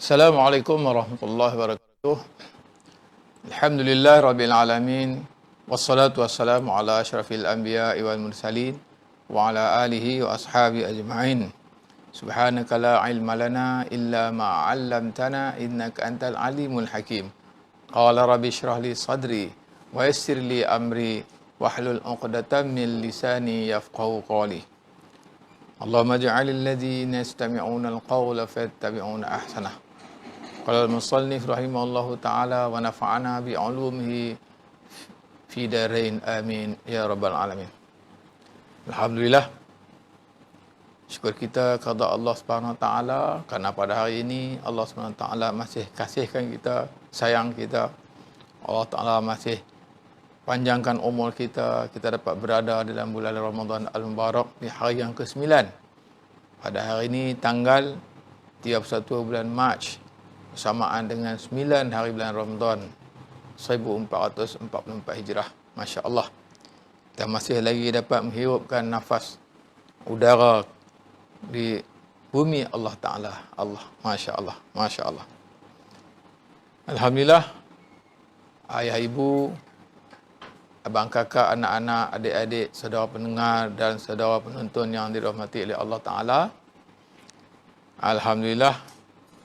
Assalamualaikum warahmatullahi wabarakatuh. Alhamdulillah rabbil alamin. Wassalatu wassalamu ala asyrafil anbiya'i wal mursalin wa ala alihi wa ashabi ajma'in. Subhanaka la ilma lana illa ma 'allamtana innaka antal alimul hakim. Qala rabbi shrah li sadri wa yassir li amri wahlul 'uqdatam min lisani yafqahu qawli. Allahumma ja'alil ladzina yastami'una al-qawla fayattabi'una ahsanah. Qala al-musannif rahimahullahu ta'ala wa nafa'ana bi'ulumihi fi darain amin ya rabbal alamin. Alhamdulillah, syukur kita kepada Allah Subhanahu wa taala kerana pada hari ini Allah Subhanahu wa taala masih kasihkan kita, sayang kita. Allah taala masih panjangkan umur kita dapat berada dalam bulan Ramadan al-Mubarak di hari yang ke-9. Pada hari ini tanggal 31 bulan Mac bersamaan dengan 9 hari bulan Ramadan 1444 Hijrah. Masya Allah, kita masih lagi dapat menghirupkan nafas udara di bumi Allah Ta'ala. Allah, Masya Allah, Masya Allah. Alhamdulillah, ayah ibu, abang kakak, anak-anak, adik-adik, saudara pendengar dan saudara penonton yang dirahmati oleh Allah Ta'ala. Alhamdulillah,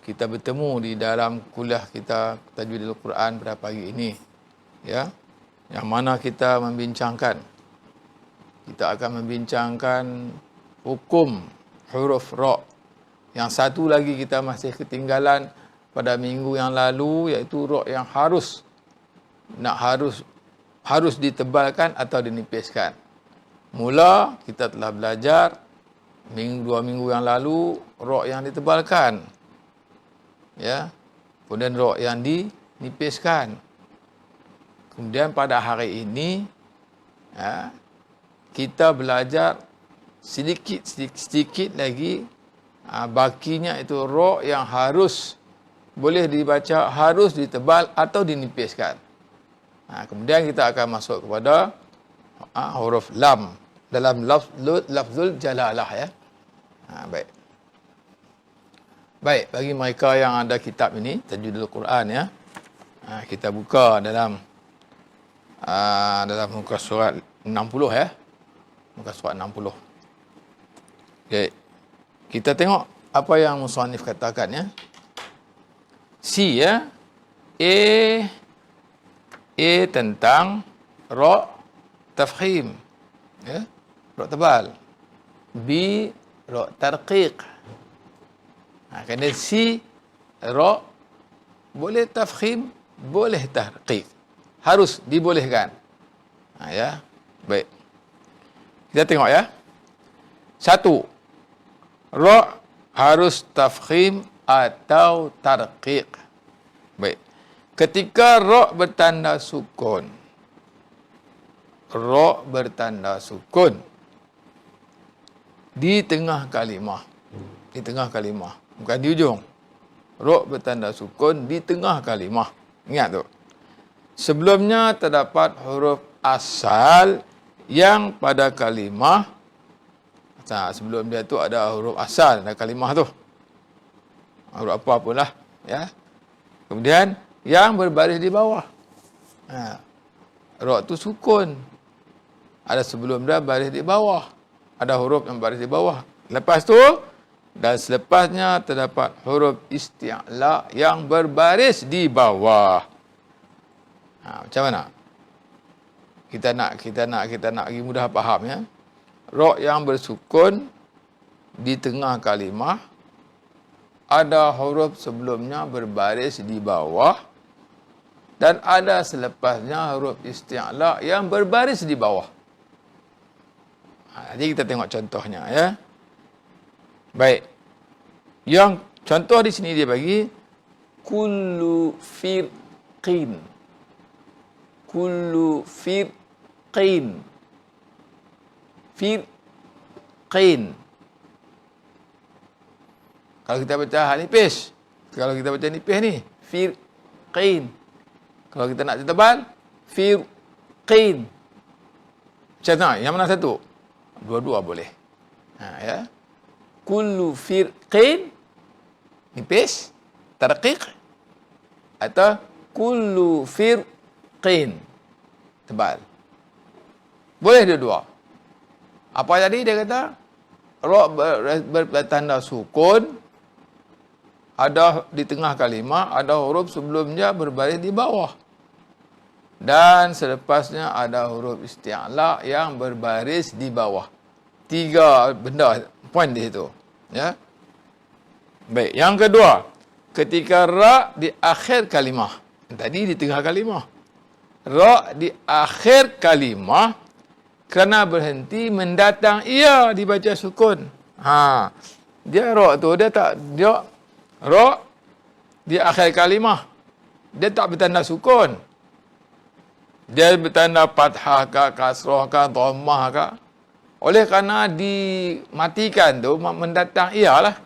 kita bertemu di dalam kuliah kita Tajwidul Quran pada pagi ini, ya, yang mana kita akan membincangkan hukum huruf ra. Yang satu lagi kita masih ketinggalan pada minggu yang lalu, iaitu ra yang harus ditebalkan atau dinipiskan. Mula kita telah belajar 2 minggu yang lalu ra yang ditebalkan, ya, kemudian ra yang dinipiskan. Kemudian pada hari ini, ya, kita belajar sedikit lagi, bakinya itu ra yang harus boleh dibaca, harus ditebal atau dinipiskan. Kemudian kita akan masuk kepada huruf lam dalam lafzul jalalah, ya. Baik, bagi mereka yang ada kitab ini, Tajwidul Quran, ya, kita buka dalam muka surat 60, ya. Muka surat 60. Okey. Kita tengok apa yang musannif katakan, ya. C, ya. A tentang ra tafkhim, ya, ra tebal. B ra tarqiq. Kerana C, ra boleh tafkhim, boleh tarqiq. Harus dibolehkan. Ya. Baik. Kita tengok, ya. 1. Ra harus tafkhim atau tarqiq. Baik. Ketika ra bertanda sukun. Ra bertanda sukun di tengah kalimah. Di tengah kalimah, bukan di ujung. Ra bertanda sukun di tengah kalimah. Ingat tu. Sebelumnya terdapat huruf asal yang pada kalimah. Sebelum dia tu ada huruf asal dalam kalimah tu. Huruf apa pun lah, ya. Kemudian yang berbaris di bawah. Ra tu sukun. Ada sebelum dia baris di bawah. Ada huruf yang baris di bawah. Lepas tu dan selepasnya terdapat huruf isti'la yang berbaris di bawah. Macam mana? Kita nak lagi mudah faham, ya. Ra yang bersukun di tengah kalimah, ada huruf sebelumnya berbaris di bawah dan ada selepasnya huruf isti'la yang berbaris di bawah. Jadi kita tengok contohnya, ya. Baik. Yang contoh di sini dia bagi kullu firqin. Kullu firqin. Firqin. Kalau kita baca nipis. Kalau kita baca nipis ni, firqin. Kalau kita nak tebal, firqin. Macam mana? Yang mana satu? Dua-dua boleh. Ya. Kullu firqin nipis, tarqiq atau kullu firqin, tebal. Boleh dua-dua. Apa tadi dia kata? Ra bertanda sukun, ada di tengah kalimah, ada huruf sebelumnya berbaris di bawah. Dan selepasnya ada huruf isti'la yang berbaris di bawah. 3 benda, poin di situ. Ya. Baik, yang kedua, ketika ra di akhir kalimah. Tadi di tengah kalimah. Ra di akhir kalimah kerana berhenti mendatang ia dibaca sukun. Dia ra tu dia ra di akhir kalimah. Dia tak bertanda sukun. Dia bertanda fathah ke, kasrah ke, dhammah ke. Oleh kerana dimatikan tu mendatang ia lah.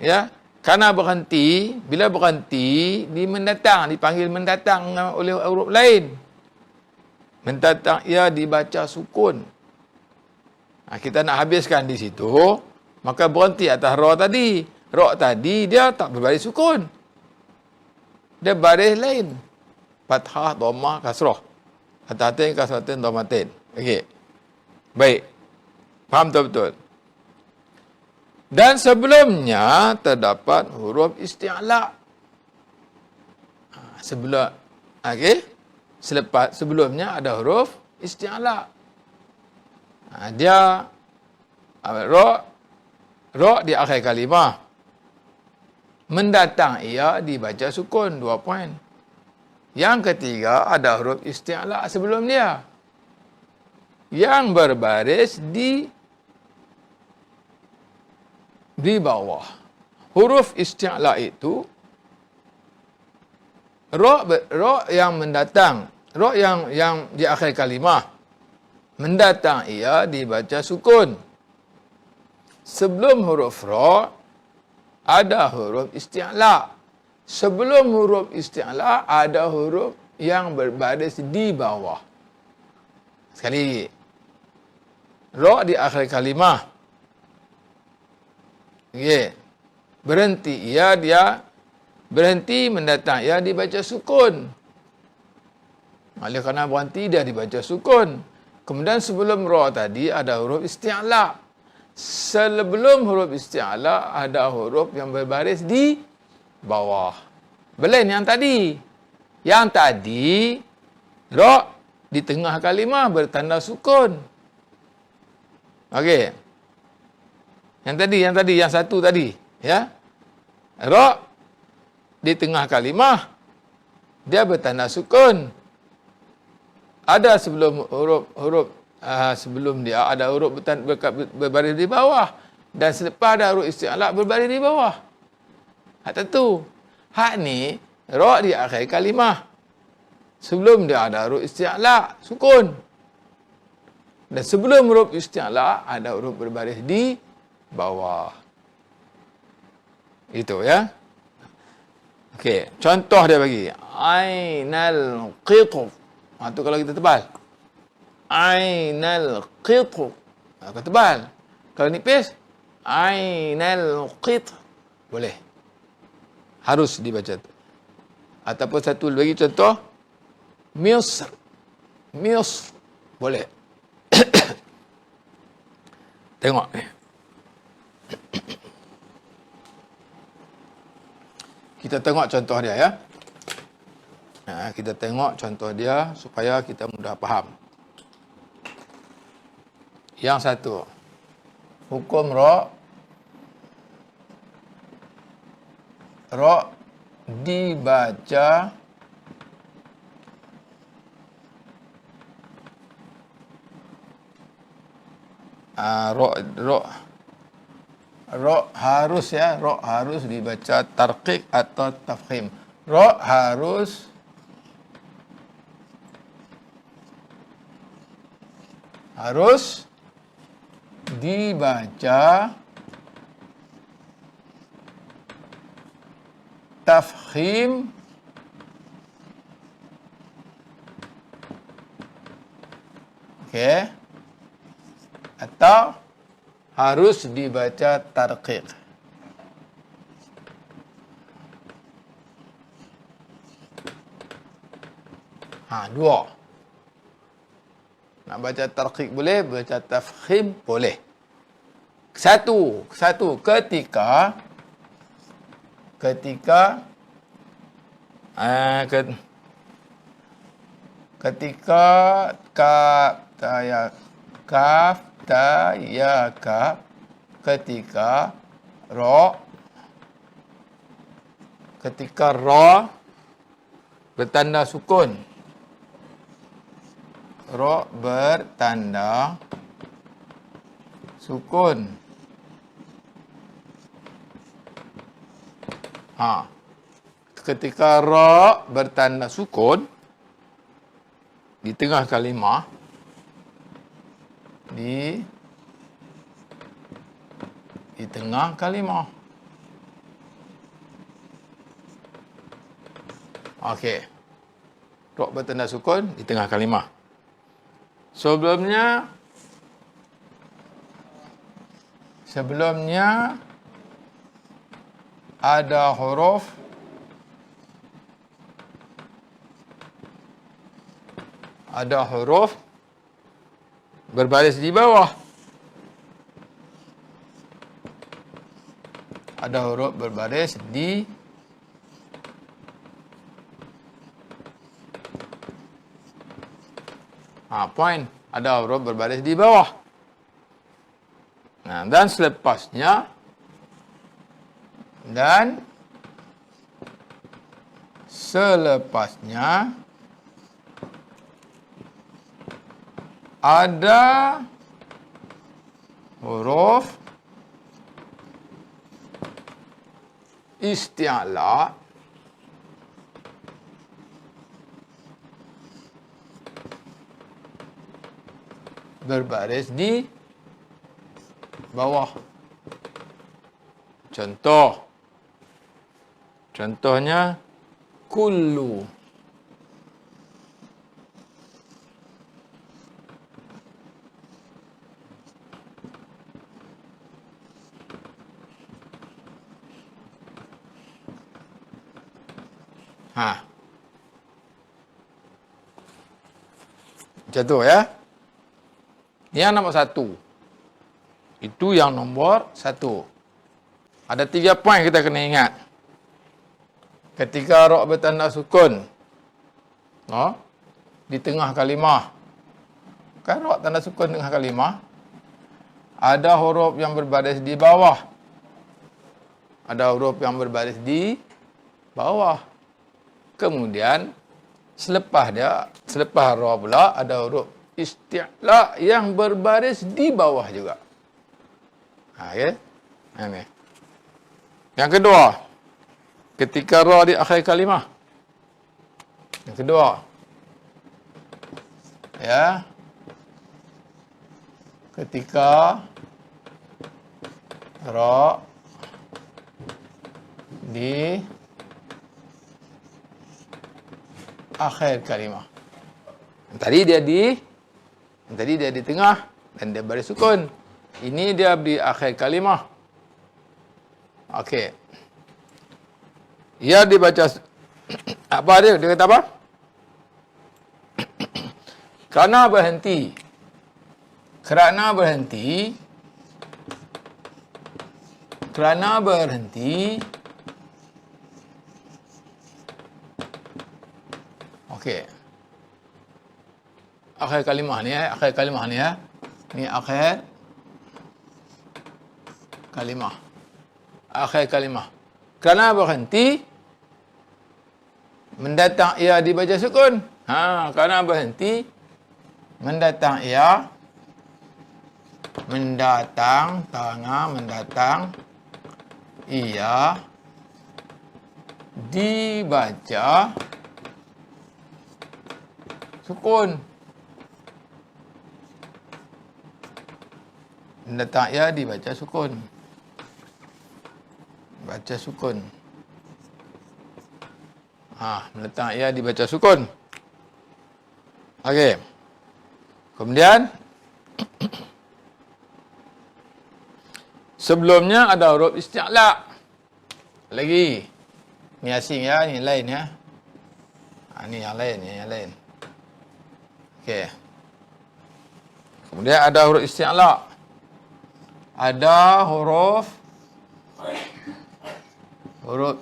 Ya, kerana berhenti, bila berhenti mendatang, dipanggil mendatang oleh huruf lain. Mendatang ia dibaca sukun. Kita nak habiskan di situ, maka berhenti atas ra tadi. Ra tadi dia tak berbaris sukun. Dia baris lain. Fathah, dhammah, kasrah. Fathatain, kasratain, dhammatain. Okey. Baik. Faham betul-betul? Dan sebelumnya terdapat huruf isti'la. Sebelumnya ada huruf isti'la. Dia ra di akhir kalimah. Mendatang ia dibaca sukun, 2 poin. Yang ketiga ada huruf isti'la sebelum dia, yang berbaris di bawah. Huruf isti'la itu ra yang mendatang, ra yang di akhir kalimah. Mendatang ia dibaca sukun. Sebelum huruf ra ada huruf isti'la. Sebelum huruf isti'la ada huruf yang berbaris di bawah. Sekali lagi. Ra di akhir kalimah. Okey. Berhenti dia berhenti mendatang ia dibaca sukun. Oleh kerana berhenti dia dibaca sukun. Kemudian sebelum ra tadi ada huruf isti'la. Sebelum huruf isti'la ada huruf yang berbaris di bawah. Belain yang tadi. Yang tadi ra di tengah kalimah bertanda sukun. Okey. Yang satu tadi, ya. Ra di tengah kalimah dia bertanda sukun. Ada sebelum huruf sebelum dia ada huruf berbaris di bawah, dan selepas ada huruf isti'la berbaris di bawah. Tentu. Hak ni ra di akhir kalimah. Sebelum dia ada huruf isti'la sukun. Dan sebelum huruf isti'la ada huruf berbaris di bawah. Itu ya. Okey, contoh dia bagi. Ainal qitf. Tu kalau kita tebal. Ainal qitf. Kalau tebal. Kalau nipis, ainal qitf. Boleh. Harus dibaca tu. Ataupun satu lagi contoh. Misr. Misr. Boleh. Tengok ni. Kita tengok contoh dia ya. Kita tengok contoh dia supaya kita mudah faham. Yang satu. Hukum ra dibaca ra harus ya, ra harus dibaca tarqiq atau tafkhim. Ra harus dibaca tafkhim atau harus dibaca tarqiq. Dua. Nak baca tarqiq boleh, baca tafkhim boleh. Satu. Ketika kaf ta ya ka, ketika ra bertanda sukun. Ra bertanda sukun. Ketika ra bertanda sukun di tengah kalimah, di tengah kalimah. Okey. Ra bertanda sukun di tengah kalimah. Sebelumnya ada huruf berbaris di bawah. Ada huruf berbaris di point. Ada huruf berbaris di bawah. Dan selepasnya ada huruf isti'la berbaris di bawah. Contohnya kullu. Contoh ya. Yang nombor 1. Itu yang nombor 1. Ada 3 poin kita kena ingat. Ketika ra bertanda sukun di tengah kalimah. Kan ra tanda sukun tengah kalimah. Ada huruf yang berbaris di bawah. Kemudian selepas ra pula ada huruf isti'la yang berbaris di bawah juga. Okay? Ini. Yang kedua, ketika ra di akhir kalimah. Yang kedua, ya, ketika ra di akhir kalimah. Tadi dia di tengah dan dia baris sukun. Ini dia di akhir kalimah. Okey. Ya dibaca apa dia? Dia kata apa? Kerana berhenti. Okey. Akhir kalimah ni ya. Ni akhir kalimah. Kerana berhenti, mendatang ia dibaca sukun. Kerana berhenti, mendatang ia, mendatang ia, dibaca sukun. Mendatang ia dibaca sukun. Mendatang ia dibaca sukun. Okey. Kemudian sebelumnya ada huruf isti'la. Lagi. Ni asing ya, ni lain ya. Ni yang lain. Okey. Kemudian ada huruf isti'la. Ada huruf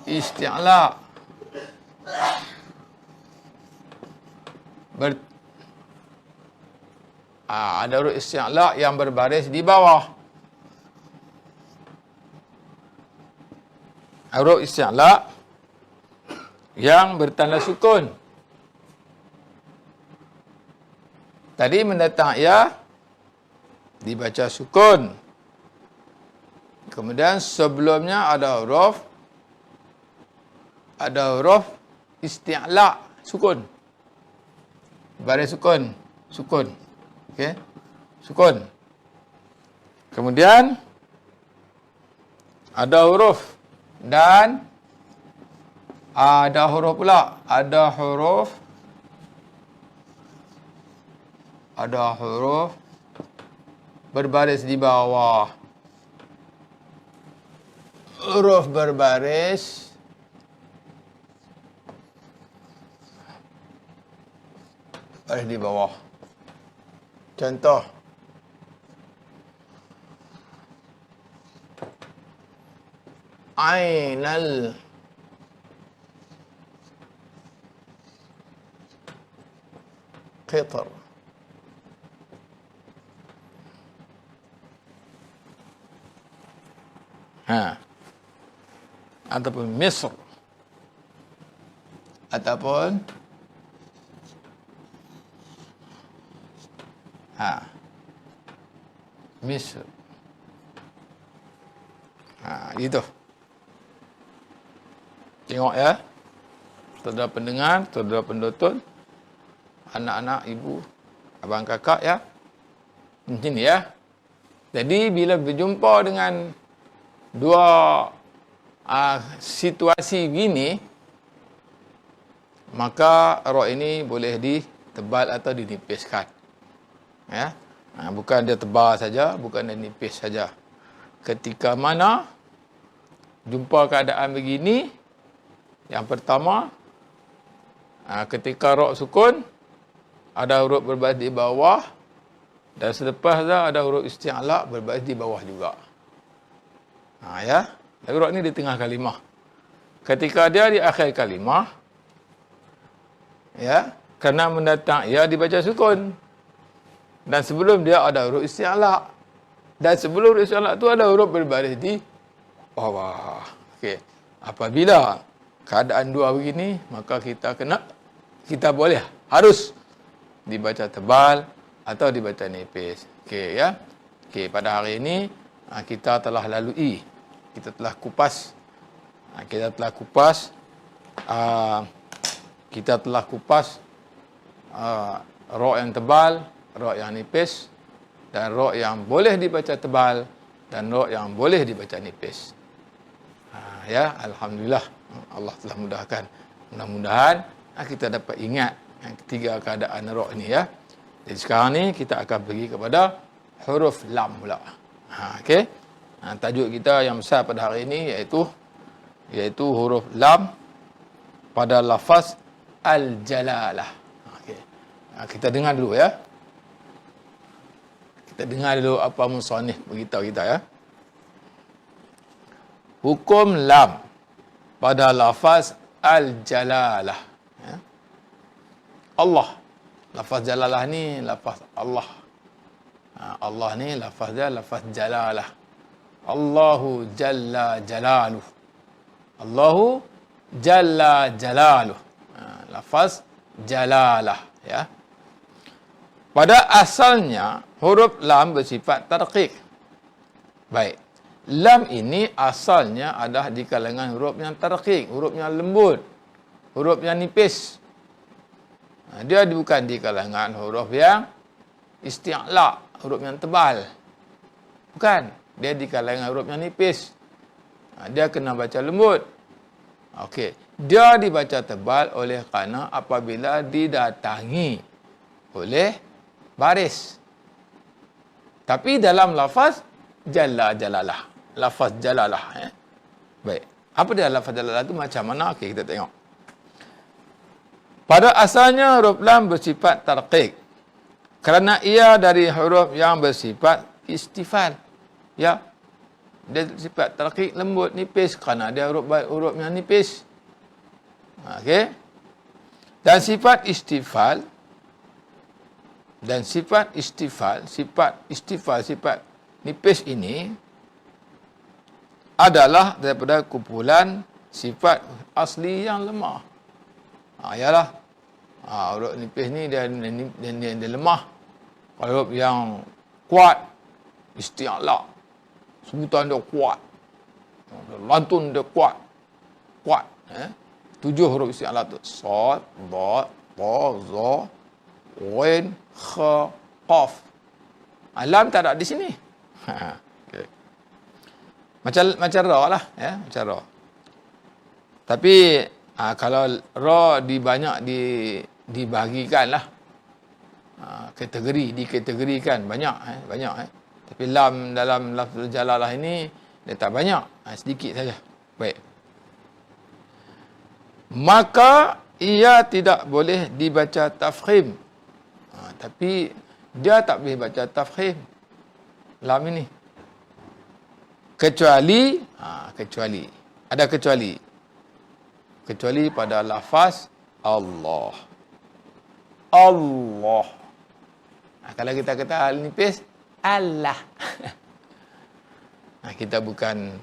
isti'la. Ada huruf isti'la yang berbaris di bawah. Huruf isti'la yang bertanda sukun. Tadi mendatang ya dibaca sukun. Kemudian sebelumnya ada huruf isti'la sukun. Baris sukun. Okey. Sukun. Kemudian ada huruf dan ada huruf pula. Ada huruf berbaris di bawah. Huruf berbaris di bawah. Contoh. Ainal qitr. Ataupun Misr. Ataupun Misr. Itu. Tengok ya. Saudara pendengar, saudara penonton, anak-anak, ibu, abang kakak ya. Macam ni ya. Jadi bila berjumpa dengan dua situasi begini, maka ra ini boleh ditebal atau dinipiskan. Ya. Bukan dia tebal saja, bukan dia nipis saja. Ketika mana jumpa keadaan begini, yang pertama, ketika ra sukun, ada huruf berbaris di bawah, dan selepas ada huruf isti'la berbaris di bawah juga. Ya. Ra ni di tengah kalimah. Ketika dia di akhir kalimah, ya, kerana mendatang ya dibaca sukun. Dan sebelum dia ada huruf isti'la. Dan sebelum huruf isti'la tu ada huruf berbaris di bawah. Okey. Apabila keadaan dua begini, maka kita boleh, harus dibaca tebal atau dibaca nipis. Okey ya. Okey, pada hari ini kita telah lalui, kita telah kupas ra yang tebal, ra yang nipis, dan ra yang boleh dibaca tebal dan ra yang boleh dibaca nipis. Ya, alhamdulillah Allah telah mudahkan. Mudah-mudahan kita dapat ingat ketiga keadaan ra ni ya. Jadi sekarang ni kita akan pergi kepada huruf lam pula. Okey. Tajuk kita yang besar pada hari ini iaitu huruf lam pada lafaz al-jalalah. Okey. Kita dengar dulu ya. Kita dengar dulu apa musannif beritahu kita ya. Hukum lam pada lafaz al-jalalah. Ya. Allah. Lafaz jalalah ni lafaz Allah. Allah ni lafaz dia lafaz jalalah. Allahu jalla jalaluh. Allahu jalla jalaluh. Lafaz jalalah ya. Pada asalnya huruf lam bersifat tarqiq. Baik. Lam ini asalnya adalah di kalangan huruf yang tarqiq, huruf yang lembut, huruf yang nipis. Dia bukan di kalangan huruf yang isti'la, huruf yang tebal. Bukan. Dia di kalangan huruf yang nipis. Dia kena baca lembut. Okey. Dia dibaca tebal oleh kerana apabila didatangi oleh baris. Tapi dalam lafaz jalla jalalah. Lafaz jalalah. Baik. Apa dia lafaz jalalah itu macam mana? Okey, kita tengok. Pada asalnya huruf lam bersifat tarqiq. Kerana ia dari huruf yang bersifat istifal. Ya. Dia sifat tarqiq, lembut, nipis. Kerana dia huruf yang nipis. Okey. Dan sifat istifal, sifat nipis ini adalah daripada kumpulan sifat asli yang lemah. Ialah huruf nipis ni dia lemah. Kalau huruf yang kuat, isti'la, sebutan dia kuat, lantun dia kuat. Eh? 7 huruf isti'la tu. Sad, dad, ta, za, ghain, kha, qaf. Lam tak ada di sini. Okay. Macam ra lah, ya, macam ra. Tapi kalau ra dibahagikan lah. Dikategorikan banyak. Tapi lam dalam lafzul jalalah ini dia tak banyak, sedikit saja. Baik. Maka ia tidak boleh dibaca tafkhim. Tapi dia tak boleh baca tafkhim lam ini. Kecuali ada kecuali pada lafaz Allah. Kalau kita kata hal nipis, Allah. Kita bukan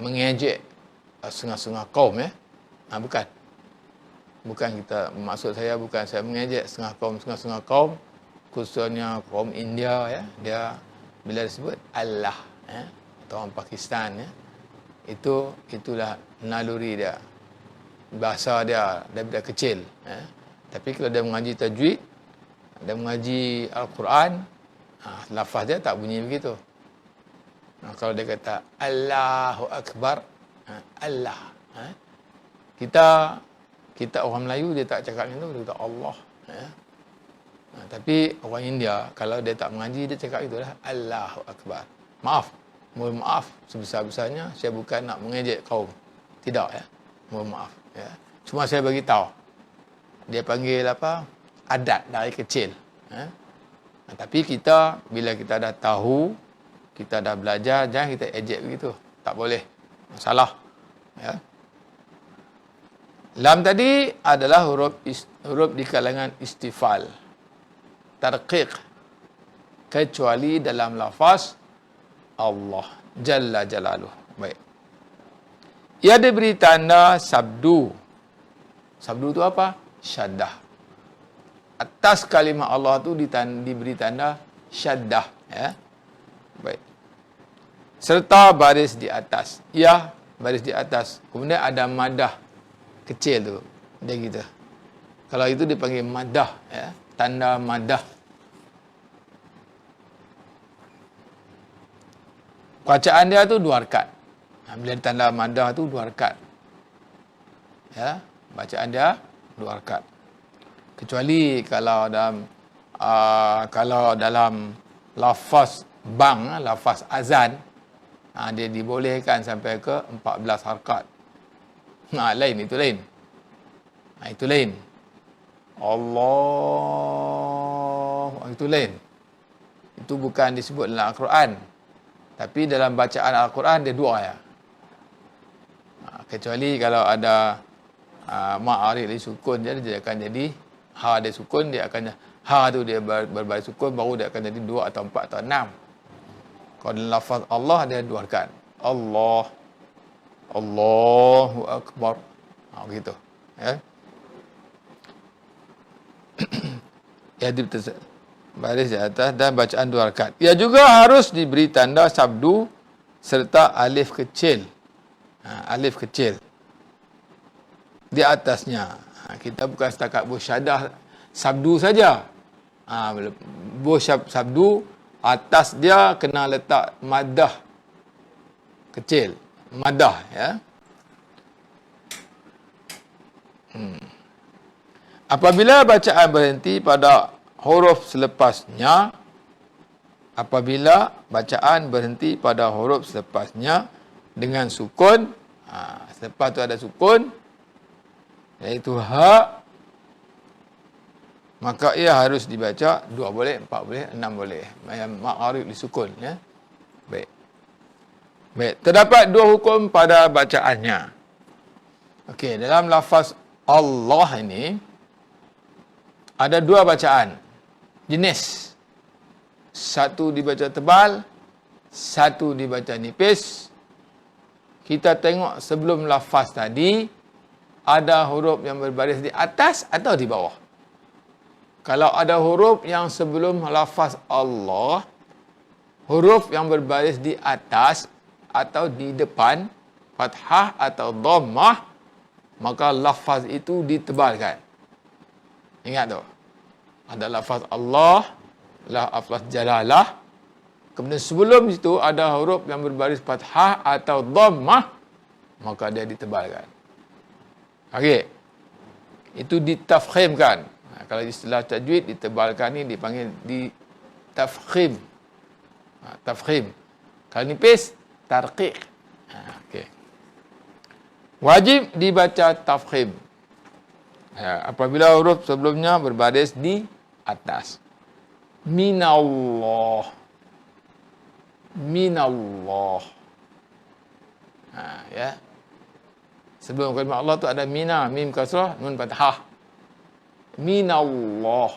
mengejek setengah-setengah kaum, ya. Bukan kita, maksud saya bukan saya mengejek setengah kaum, khususnya kaum India, ya. Dia bila disebut Allah, ya, atau orang Pakistan, ya, itulah naluri dia, bahasa dia daripada kecil, ya. Tapi kalau dia mengaji tajwid, dia mengaji Al-Quran, lafaz dia tak bunyi begitu. Kalau dia kata Allahu Akbar, Allah, kita orang Melayu dia tak cakap macam tu, dia kata Allah, ya. Tapi orang India kalau dia tak mengaji, dia cakap itulah Allahu Akbar. Mohon maaf sebesar-besarnya, saya bukan nak mengejek kaum, tidak, ya. Mohon maaf, ya. Cuma saya bagi tahu, dia panggil apa, adat dari kecil, ya. Tapi kita bila kita dah tahu, kita dah belajar, jangan kita ejek begitu, tak boleh, salah, ya. Lam tadi adalah huruf di kalangan istifal, tarqiq, kecuali dalam lafaz Allah Jalla Jalaluh. Baik. Ia diberi tanda sabdu. Sabdu itu apa? Syaddah. Atas kalimah Allah tu diberi tanda syaddah, ya. Baik. Serta baris di atas. Ya, baris di atas. Kemudian ada madah kecil tu, dia gitu. Kalau itu dipanggil madah, ya, tanda madah. Bacaan dia tu 2 rakaat. Bila tanda madah tu 2 rakaat. Ya, bacaan dia 2 rakaat. Kecuali kalau dalam lafaz lafaz azan, dia dibolehkan sampai ke 14 rakaat. Itu lain. Allah, itu lain. Itu bukan disebut dalam Al-Quran. Tapi dalam bacaan Al-Quran dia 2 ya. Kecuali kalau ada ma'arif dari sukun, dia akan jadi ha dia sukun, dia akan ha tu dia berbaris sukun, baru dia akan jadi 2 atau 4 atau 6. Kalau dalam lafaz Allah dia 2 rakaat. Allahu Akbar. Begitu, ya. Ya, baris di atas dan bacaan 2 rakaat. Ia juga harus diberi tanda sabdu serta alif kecil. Alif kecil di atasnya. Kita bukan setakat bersyadah sabdu saja. Sabdu atas dia kena letak madah kecil. Madah, ya. Apabila bacaan berhenti pada huruf selepasnya, dengan sukun, selepas tu ada sukun, iaitu ha, maka ia harus dibaca 2 boleh, 4 boleh, 6 boleh. Yang ma'arif disukun, ya. Baik. Baik, terdapat 2 hukum pada bacaannya. Okey, dalam lafaz Allah ini ada 2 bacaan. Jenis. Satu dibaca tebal, satu dibaca nipis. Kita tengok sebelum lafaz tadi ada huruf yang berbaris di atas atau di bawah. Kalau ada huruf yang sebelum lafaz Allah, huruf yang berbaris di atas atau di depan, fathah atau dhammah, maka lafaz itu ditebalkan. Ingat tu. Ada lafaz Allah, lafaz jalalah. Kemudian sebelum itu ada huruf yang berbaris fathah atau dhammah, maka dia ditebalkan. Okey. Itu ditafkhimkan. Kalau istilah tajwid, ditebalkan ni dipanggil ditafkhim. Tafkhim. Kalau nipis, tarqiq. Okey. Wajib dibaca tafkhim. Apabila huruf sebelumnya berbaris di atas. Minallah. Minallah. Ya. Sebelum kalimat Allah tu ada mina, mim kasrah, nun fathah. Minallah.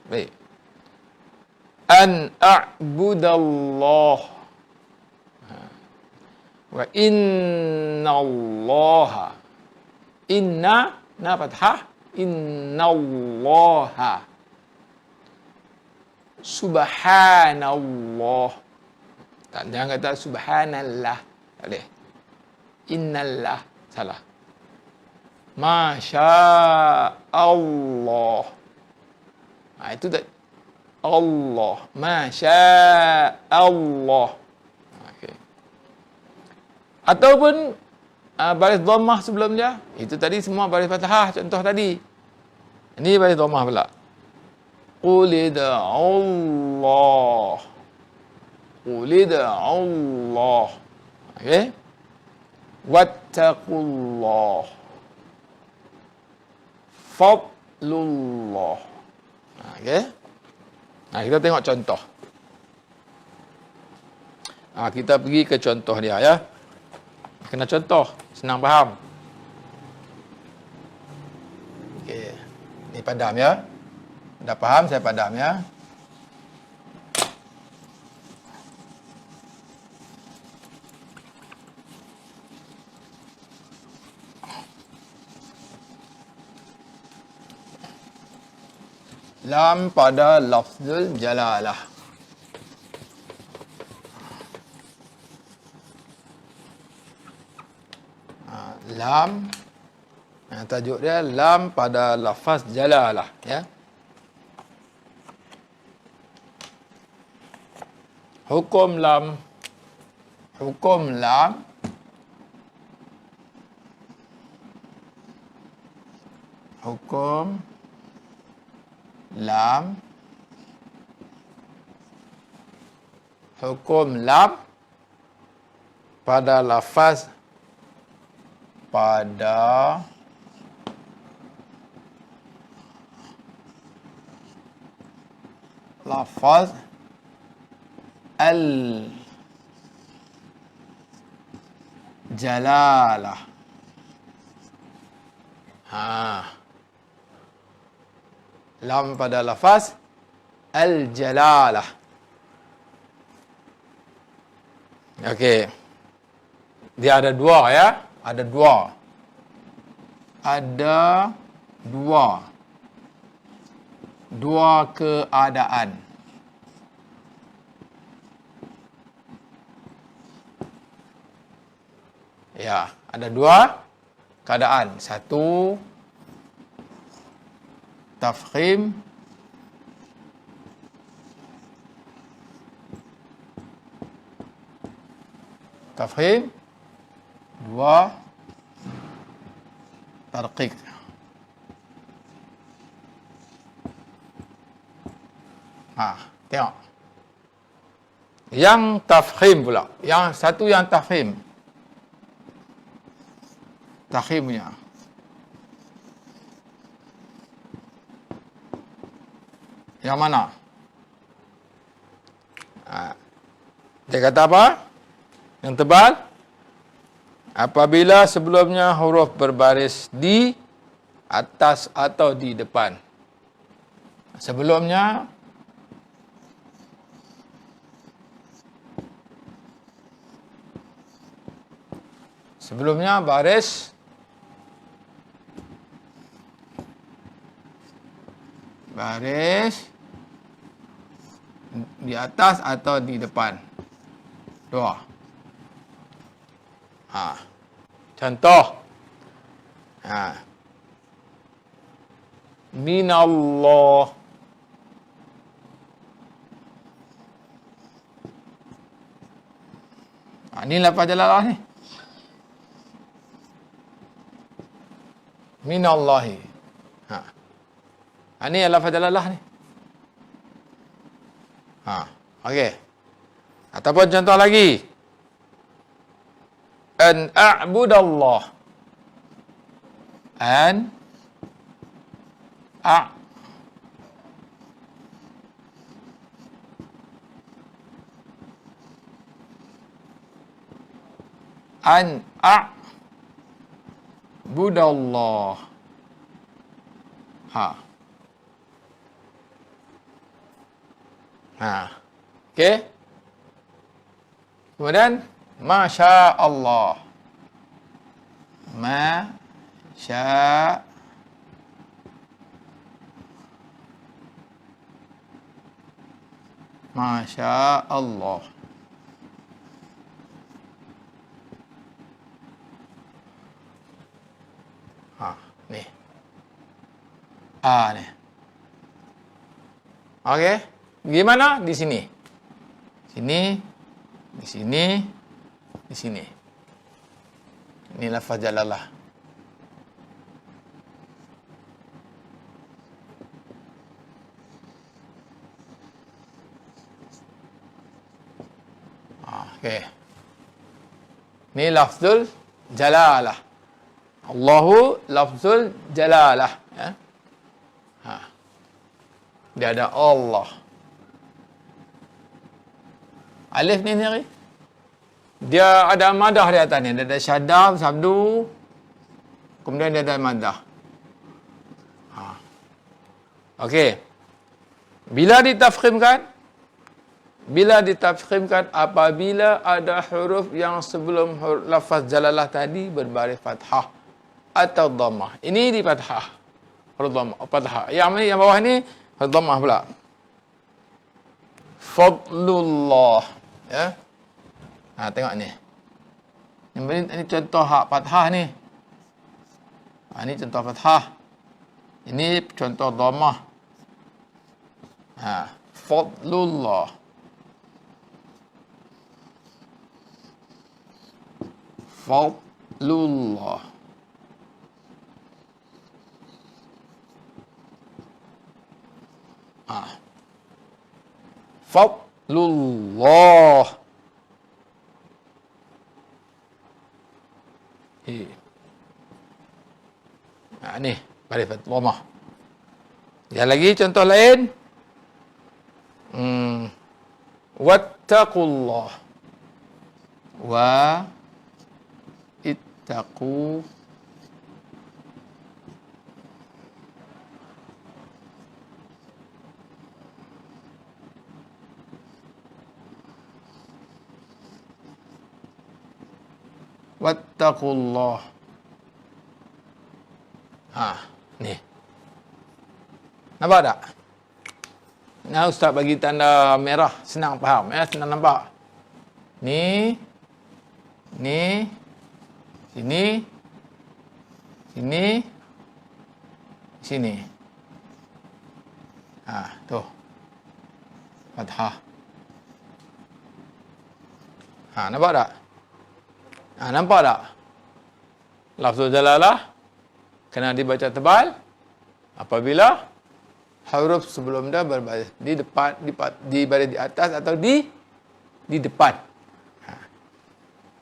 Baik. An a'budallah. Wa innallaha. Inna, na fathah. Innallaha. Subhanallah. Tak, jangan kata subhanallah. Tak boleh. Innallah. Salah. Masya Allah. Itu tak. Allah. Masya Allah. Okay. Ataupun baris dhammah sebelum dia. Itu tadi semua baris fathah. Contoh tadi. Ini baris dhammah pula. Qulida'allah. Qulida'allah. Okey. Wattaqullah. Fadlullah. Okey. Kita tengok contoh. Kita pergi ke contoh dia, ya. Kena contoh, senang faham. Okey. Ni padam, ya. Dah faham, saya padam, ya. Lam pada lafzul jalalah. Lam, tajuk dia lam pada lafaz jalalah, ya. Hukum lam. Hukum lam. Hukum lam. Hukum lam pada lafaz pada lafaz al-jalalah. Lam pada lafaz al-jalalah. Okey. Dia ada 2, ya. Ada 2. Ada 2. 2 keadaan. Ya, ada 2 keadaan. 1 tafkhim, tafkhim. 2 tarqiq. Tengok. Yang tafkhim pula. Yang satu yang tafkhim. Tafkhimnya. Yang mana? Dia kata apa? Yang tebal. Apabila sebelumnya huruf berbaris di atas atau di depan. Sebelumnya baris di atas atau di depan. Dua. Contoh. Minallah. Ni lafaz jalalah ni. Minallahi. Ni lafaz jalalah ni. Okey. Ataupun contoh lagi. An a'budallah. An a'budallah. Okey. Kemudian Masya Allah. Masya Allah. Ni. Ni. Okey. Gimana? Di sini. Sini. Di sini. Di sini. Ini lafaz jalalah. Okey. Ini lafzul jalalah. Allahu lafzul jalalah. Dia ada Allah. Alif ni sendiri. Dia ada madah di atas ni. Dia ada syaddah, sabdu. Kemudian dia ada madah. Okey. Bila ditafkhimkan apabila ada huruf yang sebelum lafaz jalalah tadi berbaris fathah atau dhammah. Ini di fathah. Huruf dhammah, fathah. Yang bawah ni huruf dhammah pula. Fadlullah. Ya. Tengok ni. Ini contoh fathah ni. Ini contoh fathah. Ini contoh dhammah. Fadlullah. Fadlullah. Fadlullah. Ni baris dhammah. Yang lagi contoh lain. Wattaqullah. Wa ittaqu wattaqullah. Ni. Nampak tak? Nah, Ustaz bagi tanda merah, senang faham. Senang nampak. Ni. Sini. Sini. Tu. Fathah. Nampak tak? Nampak tak? Lafzul jalalah kena dibaca tebal apabila huruf sebelum dia berbaris di depan, di baris di atas atau di depan.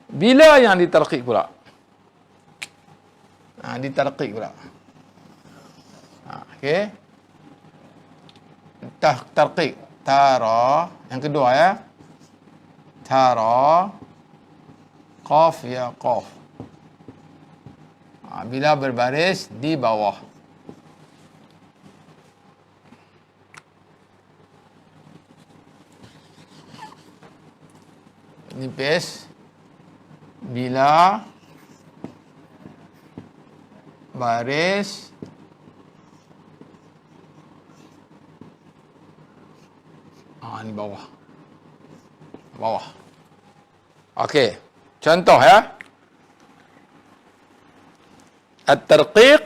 Bila yang ditarqiq pula? Ditarqiq pula. Okey. tarqiq. Tara. Yang kedua ya. Tara. Qaf ya qaf. Bila berbaris di bawah. Nipis. Bila baris ni bawah. Bawah. Okey. Contoh ya. At-tarqiq.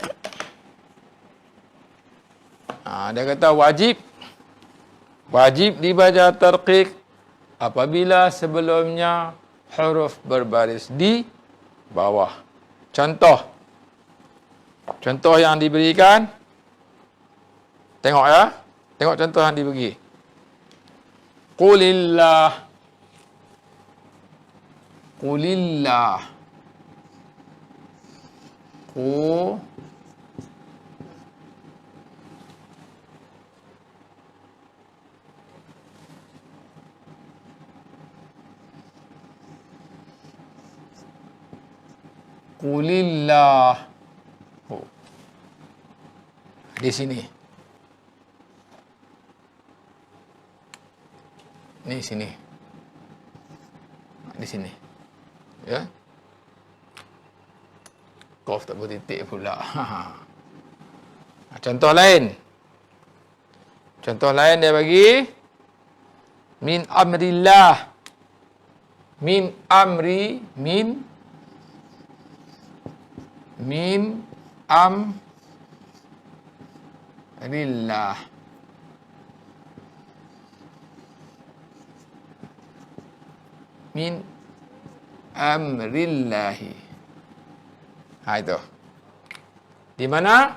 Dia kata wajib. Wajib dibaca tarqiq apabila sebelumnya huruf berbaris di bawah. Contoh. Contoh yang diberikan. Tengok ya. Tengok contoh yang diberi. Qulillah. Qulillah. Qu. Qulillah. Di sini. Ni sini. Di sini. Ya. Qaf tak bertitik pula. Contoh lain. Contoh lain dia bagi. Min amrillah. Min amri. Min amrillah. Min amrillahi. Itu. Di mana?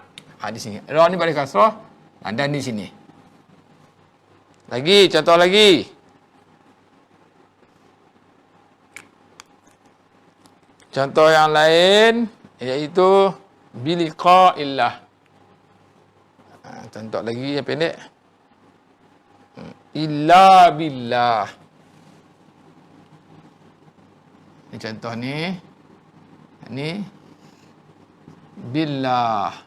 Di sini. Ra ni balik kasrah dan di sini. Lagi, contoh lagi. Contoh yang lain iaitu biliqa'illah. Contoh lagi yang pendek. Illa billah. Ini contoh ni. Ini billah.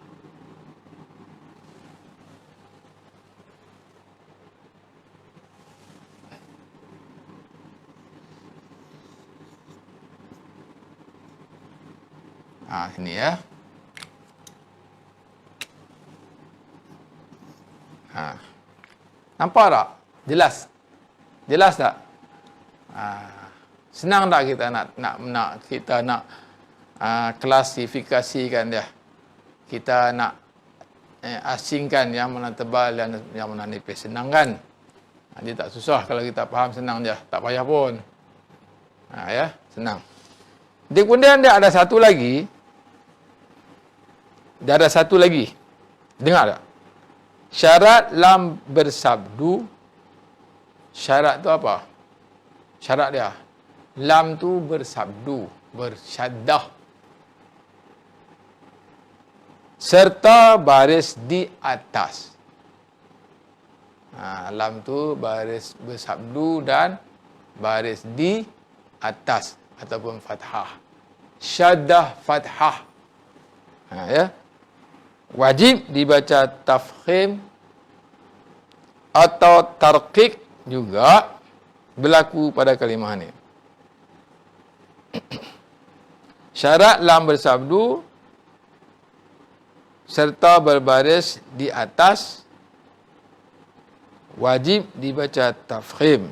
Sini ya. Nampak tak? Jelas? Jelas tak? Senang tak kita nak klasifikasikan dia? Kita nak asingkan yang mana tebal dan yang mana nipis. Senang kan? Dia tak susah kalau kita faham, senang je. Tak payah pun. Ya, senang. Kemudian dia ada satu lagi. Dia ada satu lagi. Dengar tak? Syarat lam bersabdu. Syarat tu apa? Syarat dia. Lam tu bersabdu. Bersyaddah. Serta baris di atas. Lam tu baris bersabdu dan baris di atas. Ataupun fathah. Syaddah fathah. Ya. Wajib dibaca tafkhim atau tarqiq juga berlaku pada kalimah ni. Syarat lam bersabdu serta berbaris di atas wajib dibaca tafkhim.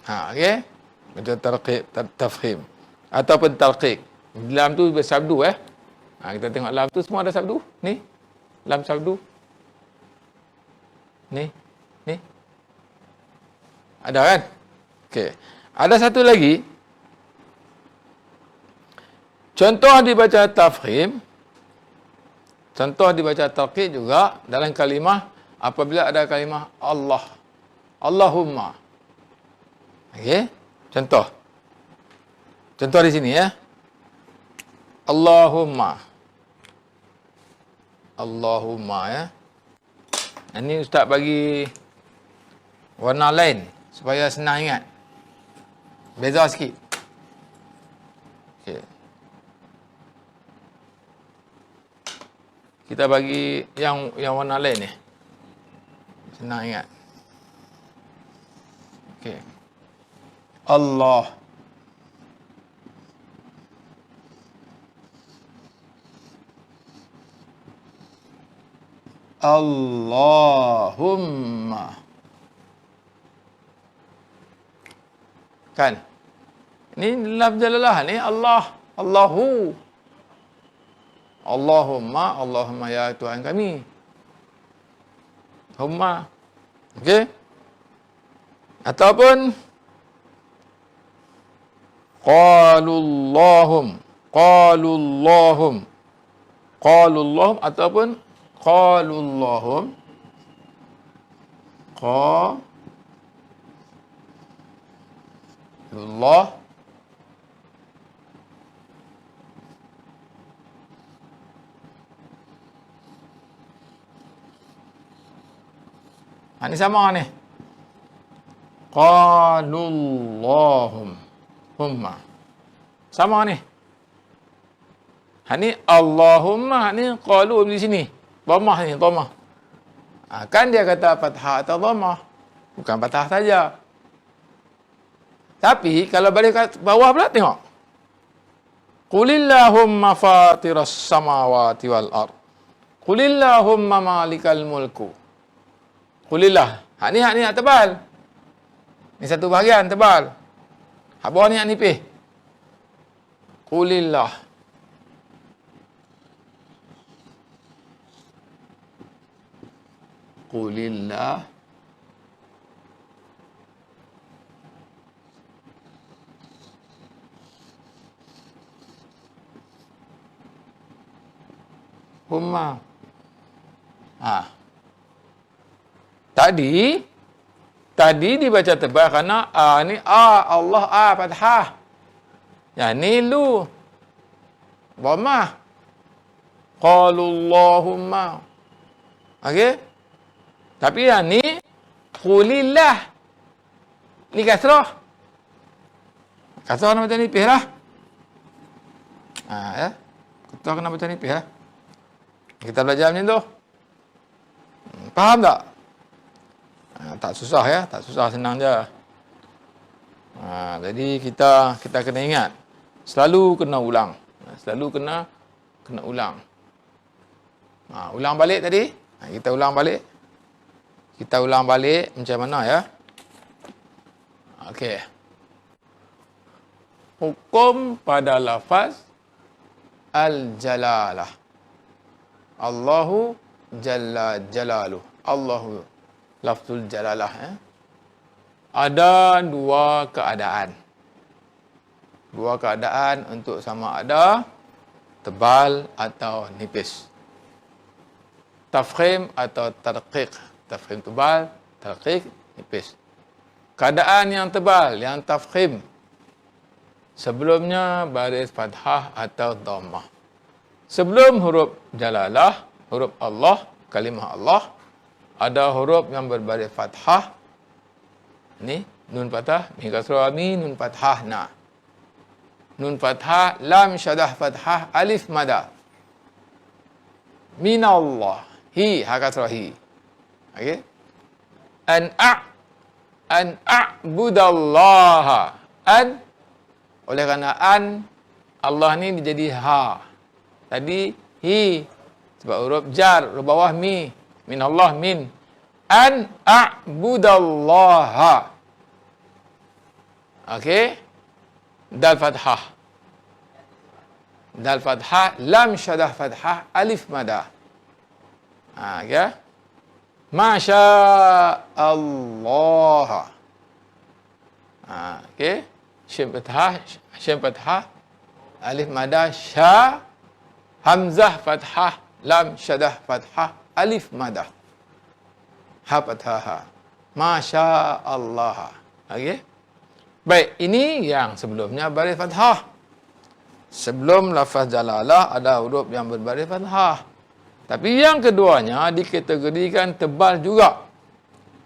Okey. Baca tarqiq, tafkhim ataupun tarqiq. Lam tu bersabdu kita tengok lam tu semua ada sabdu. Ni. Lam sabdu. Ni. Ada kan? Okey. Ada satu lagi. Contoh dibaca tafkhim. Contoh dibaca tarqiq juga dalam kalimah apabila ada kalimah Allah. Allahumma. Okey. Contoh. Contoh di sini ya. Allahumma. Allahumma ya. Ini Ustaz bagi warna lain supaya senang ingat. Beza sikit. Okey. Kita bagi yang warna lain ni. Senang ingat. Okey. Allah. Allahumma. Kan? Ini lafaz jalalah ni Allah. Allahu. Allahumma, Allahumma ya Tuhan kami. Humma. Okey? Ataupun qalullahum. Qalullahum. Qalullahum ataupun qalullahum. Qalullah. Ini sama ni. Qalullahum. Humma. Sama ni. Ni Allahumma ni qalu di sini. Dhammah ni, dhammah. Kan dia kata fathah atau dhammah. Bukan fathah saja. Tapi kalau balik ke bawah pula tengok. Qulillahumma fatiras samawati wal ard. Qulillahumma malikal mulku. Qulillah. Hak ni hak tebal. Ni satu bahagian tebal. Hak bawah ni hak nipis. Qulillah. Qulillah. Humma. Tadi dibaca tebal kerana ni Allah fathah. Yang ni lu dhammah. Qalullahumma. Okey? Tapi yang ni qulillah. Ni kasrah. Kasrah nak baca nipis lah. Ya. Kasrah kena baca nipis lah. Kita belajar macam tu. Faham tak? Tak susah ya, tak susah, senang je. Jadi kita kena ingat, selalu kena ulang. Selalu kena ulang. Ulang balik tadi. Kita ulang balik. Kita ulang balik macam mana ya? Okey. Hukum pada lafaz al-jalalah. Allahu jalla jalaluh. Allahu lafzul jalalah. Ada dua keadaan. Dua keadaan untuk sama ada tebal atau nipis. Tafkhim atau tarqiq. Tafkhim tebal, tarqiq nipis. Keadaan yang tebal, yang tafkhim, sebelumnya baris fathah atau dhammah. Sebelum huruf jalalah, huruf Allah, kalimah Allah, ada huruf yang berbaris fathah. Ni nun fathah, mim kasrah mim, nun fathah na. Nun fathah, lam syadah fathah, alif mada. Minallah, hi ha kasrah hi. Okey. An a'budallaha. Oleh kerana an Allah ni jadi ha. Tadi hi sebab huruf jar, huruf bawah mi. Minallah min. An a'budallaha. Okey. Dal fathah. Dal fathah, lam syadah fathah, alif mada. Ya. Masya Allah. Okey. Shin fathah, alif mada, sya, hamzah fathah, lam syadah fathah, alif mada. Ha fathah. Masya Allah. Okey. Baik, ini yang sebelumnya baris fathah. Sebelum lafaz jalalah ada huruf yang berbaris fathah. Tapi yang keduanya dikategorikan tebal juga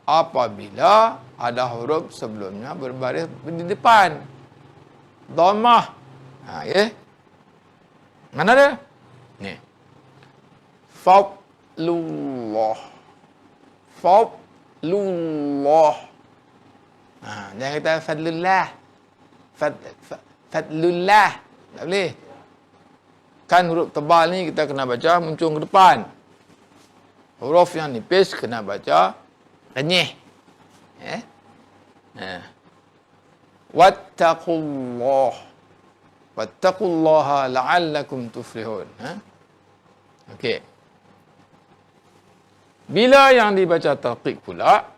apabila ada huruf sebelumnya berbaris di depan. Dhammah. Ya. Mana dia? Ni. Fadlullah. Fadlullah. Jangan kata fadlullah. Fadlullah. Tak boleh. Kan huruf tebal ni kita kena baca muncung ke depan. Huruf yang nipis kena baca renyih. Ya. Wattaqullah. Wattaqullaha la'allakum tuflihun. Okey. Bila yang dibaca tarqiq pula,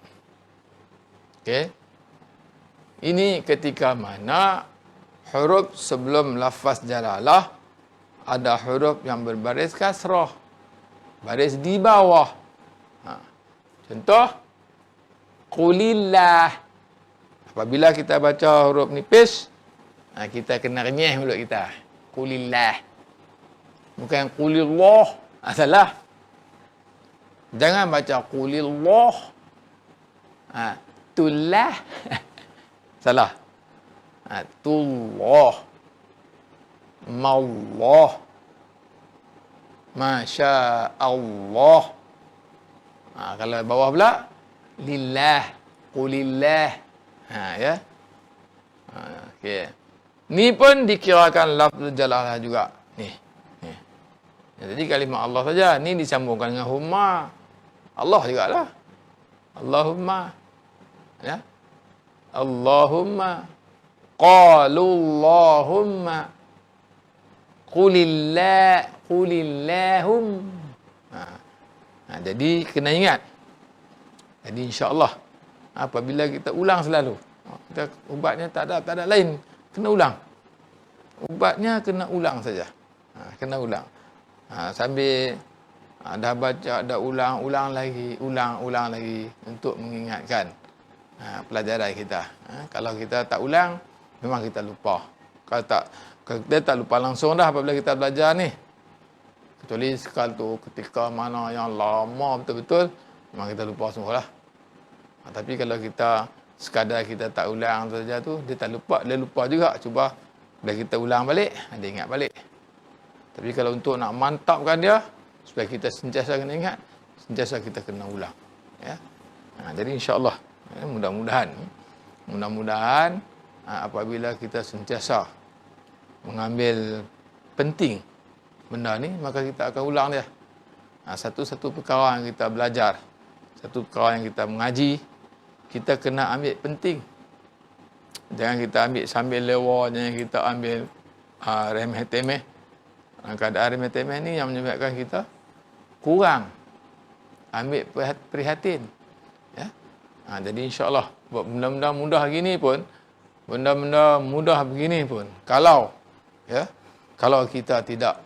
okey. Ini ketika mana huruf sebelum lafaz jalalah ada huruf yang berbaris kasrah, baris di bawah. Contoh, qulillah. Apabila kita baca huruf nipis, kita kena renyih mulut kita. Qulillah. Bukan qulillah. Salah. Jangan baca qulillah. Tullah. Salah. Tullah. Mallah. Masya Allah. Kalau bawah pula, lillah. Qulillah. Ya. Okey. Ni pun dikirakan lafz jalalah juga. Ni. Jadi kalimah Allah saja. Ni disambungkan dengan humma. Allah jugalah. Allahumma. Ya. Allahumma. Qalallahumma. Qulillahum. Jadi kena ingat. Jadi insya-Allah apabila kita ulang selalu. Kita ubatnya tak ada lain. Kena ulang. Ubatnya kena ulang saja. Kena ulang. Sambil dah baca, dah ulang lagi untuk mengingatkan pelajaran kita. Kalau kita tak ulang, memang kita lupa. Kalau kita tak lupa langsung dah apabila kita belajar ni. Kecuali sekali tu ketika mana yang lama betul-betul, memang kita lupa semualah. Tapi kalau kita sekadar kita tak ulang saja tu, dia lupa juga. Cuba bila kita ulang balik, dia ingat balik. Tapi kalau untuk nak mantapkan dia, supaya kita sentiasa kena ingat, sentiasa kita kena ulang. Ya. Jadi insya-Allah, mudah-mudahan apabila kita sentiasa mengambil penting benda ni, maka kita akan ulang dia. Satu-satu perkara yang kita belajar, satu perkara yang kita mengaji, kita kena ambil penting. Jangan kita ambil sambil lewa, jangan kita ambil remeh-temeh. Keadaan remeh-temeh ni yang menyebabkan kita kurang ambil prihatin. Ya? Jadi insya-Allah buat benda-benda mudah begini pun, kalau kita tidak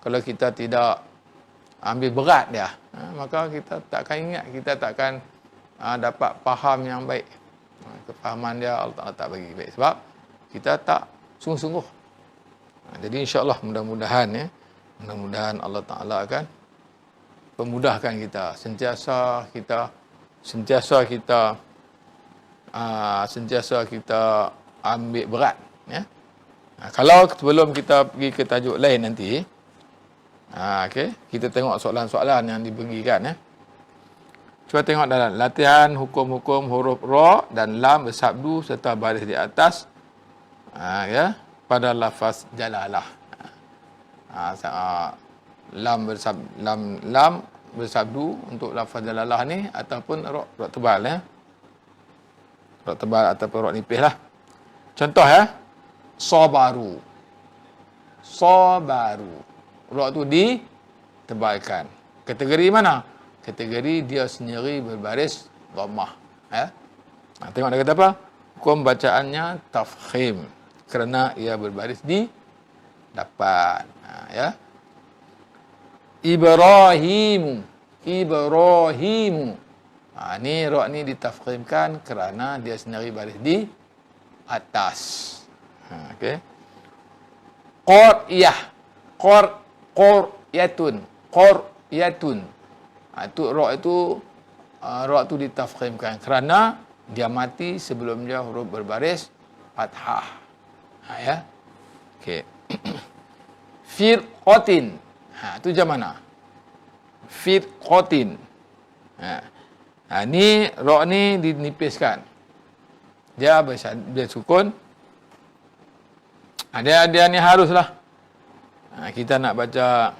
kalau kita tidak ambil berat dia, maka kita takkan ingat, kita takkan dapat faham yang baik. Kefahaman dia Allah Ta'ala tak bagi baik sebab kita tak sungguh-sungguh. Jadi insya-Allah mudah-mudahan Allah Ta'ala akan pemudahkan kita, sentiasa kita ambil berat, ya. Kalau sebelum kita pergi ke tajuk lain nanti, okey, kita tengok soalan-soalan yang diberikan, ya. Cuba tengok dalam latihan hukum-hukum huruf ra dan lam bersabdu serta baris di atas, ya, pada lafaz jalalah. Lam bersabdu untuk lafaz jalalah ni ataupun ra tebal, ya. Ra tebal ataupun ra nipis lah. Contoh, ya. Sabaru. Ra tu ditebalkan. Kategori mana? Kategori dia sendiri berbaris dhammah, ya. Tengok dia kata apa? Hukum bacaannya tafkhim kerana ia berbaris di depan, ya. Ibrahimu. Ni ra ni ditafkhimkan kerana dia sendiri baris di atas. Okey. Qaryah. Qaryatun. qaryatun. Itu ra itu ditafkhimkan kerana dia mati sebelum dia huruf berbaris fathah. Ya. Okey. Firqatin. Itu macam mana? Firqatin. Ni ra ni dinipiskan. Dia sukun. Dia ni haruslah. Kita nak baca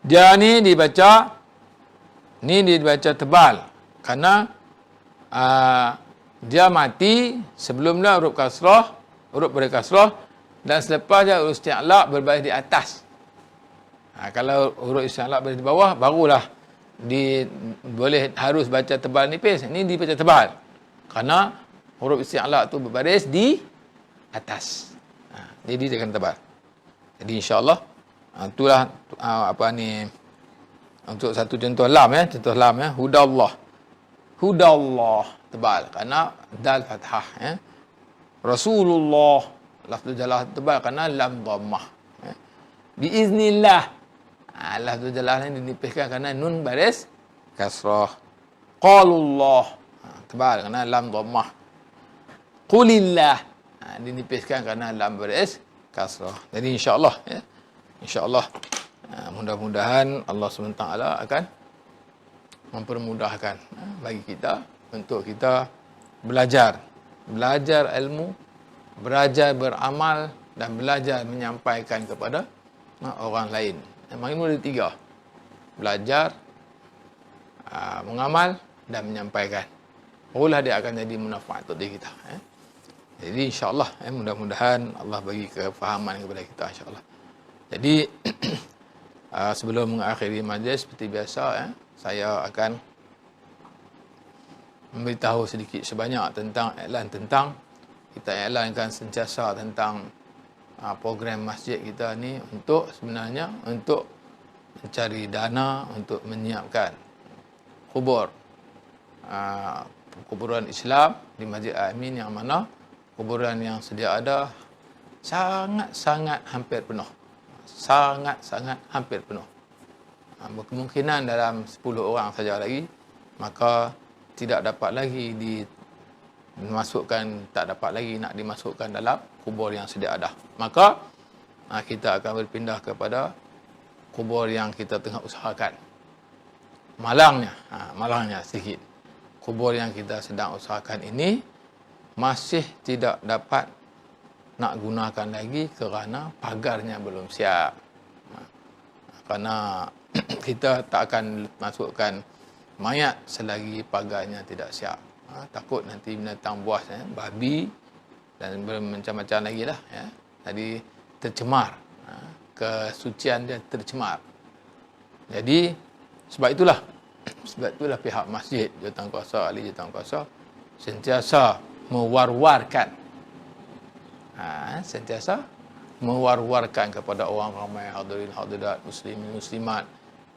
dia ni dibaca tebal kerana dia mati sebelum dia huruf berkasrah dan selepas dia huruf isti'la berbaris di atas. Kalau huruf isti'la berbaris di bawah barulah harus baca tebal nipis. Ini dibaca tebal kerana huruf isti'la tu berbaris di atas. Jadi dia akan tebal. Jadi insya-Allah itulah untuk satu contoh lam hudallah tebal kerana dal fathah Rasulullah lafzul jalalah tebal kerana lam dhammah biiznillah lafzul jalalah ni dinipiskan kerana nun baris kasrah qalullah tebal kerana lam dhammah qulillah dinipiskan kerana lam baris kasrah. Jadi insya-Allah InsyaAllah mudah-mudahan Allah SWT akan mempermudahkan bagi kita untuk kita belajar ilmu, belajar beramal dan belajar menyampaikan kepada orang lain. Memang ilmu ada 3. Belajar, mengamal dan menyampaikan. Barulah dia akan jadi manfaat untuk diri kita. Jadi insyaAllah mudah-mudahan Allah bagi kefahaman kepada kita insyaAllah. Jadi sebelum mengakhiri majlis seperti biasa saya akan memberitahu sedikit sebanyak tentang kita iklankan sentiasa tentang program masjid kita ni sebenarnya untuk mencari dana untuk menyiapkan kuburan Islam di Masjid Amin yang mana kuburan yang sedia ada sangat-sangat hampir penuh. Sangat-sangat hampir penuh. Berkemungkinan dalam 10 orang saja lagi, maka tak dapat lagi nak dimasukkan dalam kubur yang sedia ada. Maka kita akan berpindah kepada kubur yang kita tengah usahakan. Malangnya sedikit. Kubur yang kita sedang usahakan ini masih tidak dapat nak gunakan lagi kerana pagarnya belum siap. Kerana kita tak akan masukkan mayat selagi pagarnya tidak siap. Takut nanti binatang buas, babi dan macam-macam lagi lah. Jadi tercemar. Kesucian dia tercemar. Jadi sebab itulah pihak masjid, jawatankuasa, ahli jawatankuasa sentiasa mewar-warkan kepada orang ramai hadirin hadirat muslimin muslimat,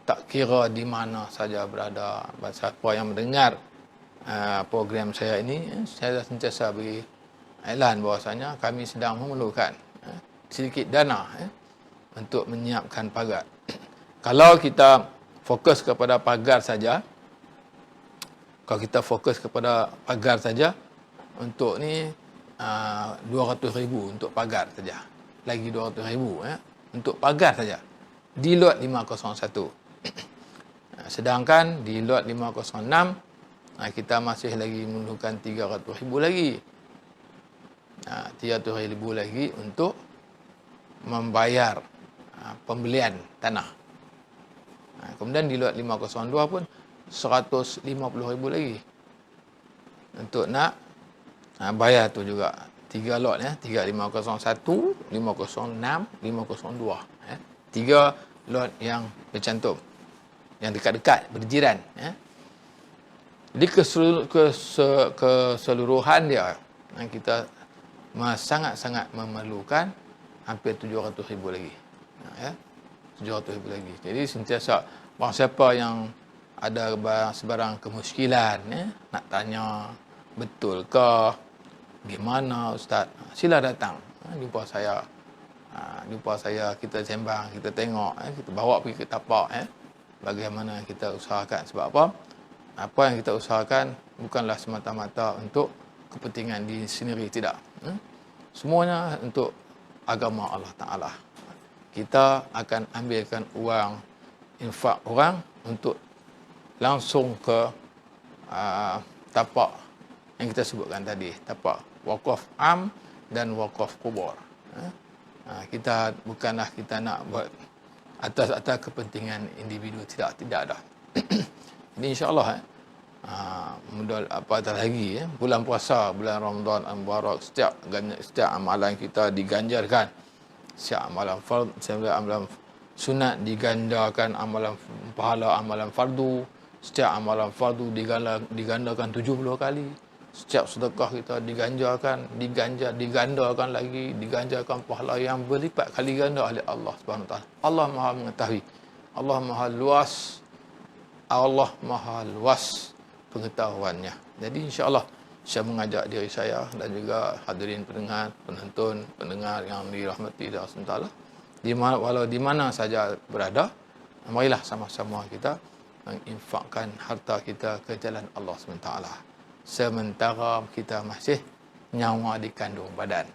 tak kira di mana saja berada, siapa yang mendengar program saya ini, saya sentiasa beri iklan bahawasanya kami sedang memerlukan sedikit dana untuk menyiapkan pagar. Kalau kita fokus kepada pagar saja, untuk ni 200,000 untuk pagar saja. Lagi 200,000 untuk pagar saja. Di lot 501. Sedangkan di lot 506 kita masih lagi memerlukan 300,000 lagi. 300,000 lagi untuk membayar pembelian tanah. Kemudian di lot 502 pun 150,000 lagi untuk nak bayar tu juga. 3 lot 3501, 506, 502. 3 lot yang bercantum, yang dekat-dekat, berjiran. Jadi keseluruhan dia kita sangat-sangat memerlukan hampir 700,000 lagi. 700,000 lagi. Jadi sentiasa bahawa siapa yang ada sebarang kemuskilan, nak tanya betul ke, gimana Ustaz, sila datang Jumpa saya, kita sembang, kita tengok, kita bawa pergi ke tapak, bagaimana kita usahakan. Sebab apa? Apa yang kita usahakan bukanlah semata-mata untuk kepentingan diri sendiri, tidak. Semuanya untuk agama Allah Ta'ala. Kita akan ambilkan uang infak orang untuk langsung ke tapak yang kita sebutkan tadi, tapak wakaf am dan wakaf kubur. Kita bukanlah kita nak buat atas kepentingan individu, tidak ada. Jadi insya-Allah apatah lagi bulan puasa, bulan Ramadan al-Mubarak, setiap amalan kita diganjarkan. Setiap amalan fard, setiap amalan sunat digandakan, amalan pahala amalan fardu. Setiap amalan fardu digandakan 70 kali. Setiap sedekah kita digandakan lagi, diganjarkan pahala yang berlipat kali ganda oleh Allah Subhanahu Wa Taala. Allah Maha mengetahui. Allah Maha luas pengetahuannya. Jadi insya-Allah saya mengajak diri saya dan juga hadirin pendengar yang dirahmati Allah SWT, walau di mana saja berada, marilah sama-sama kita menginfakkan harta kita ke jalan Allah SWT. Sementara kita masih nyawa di kandung badan.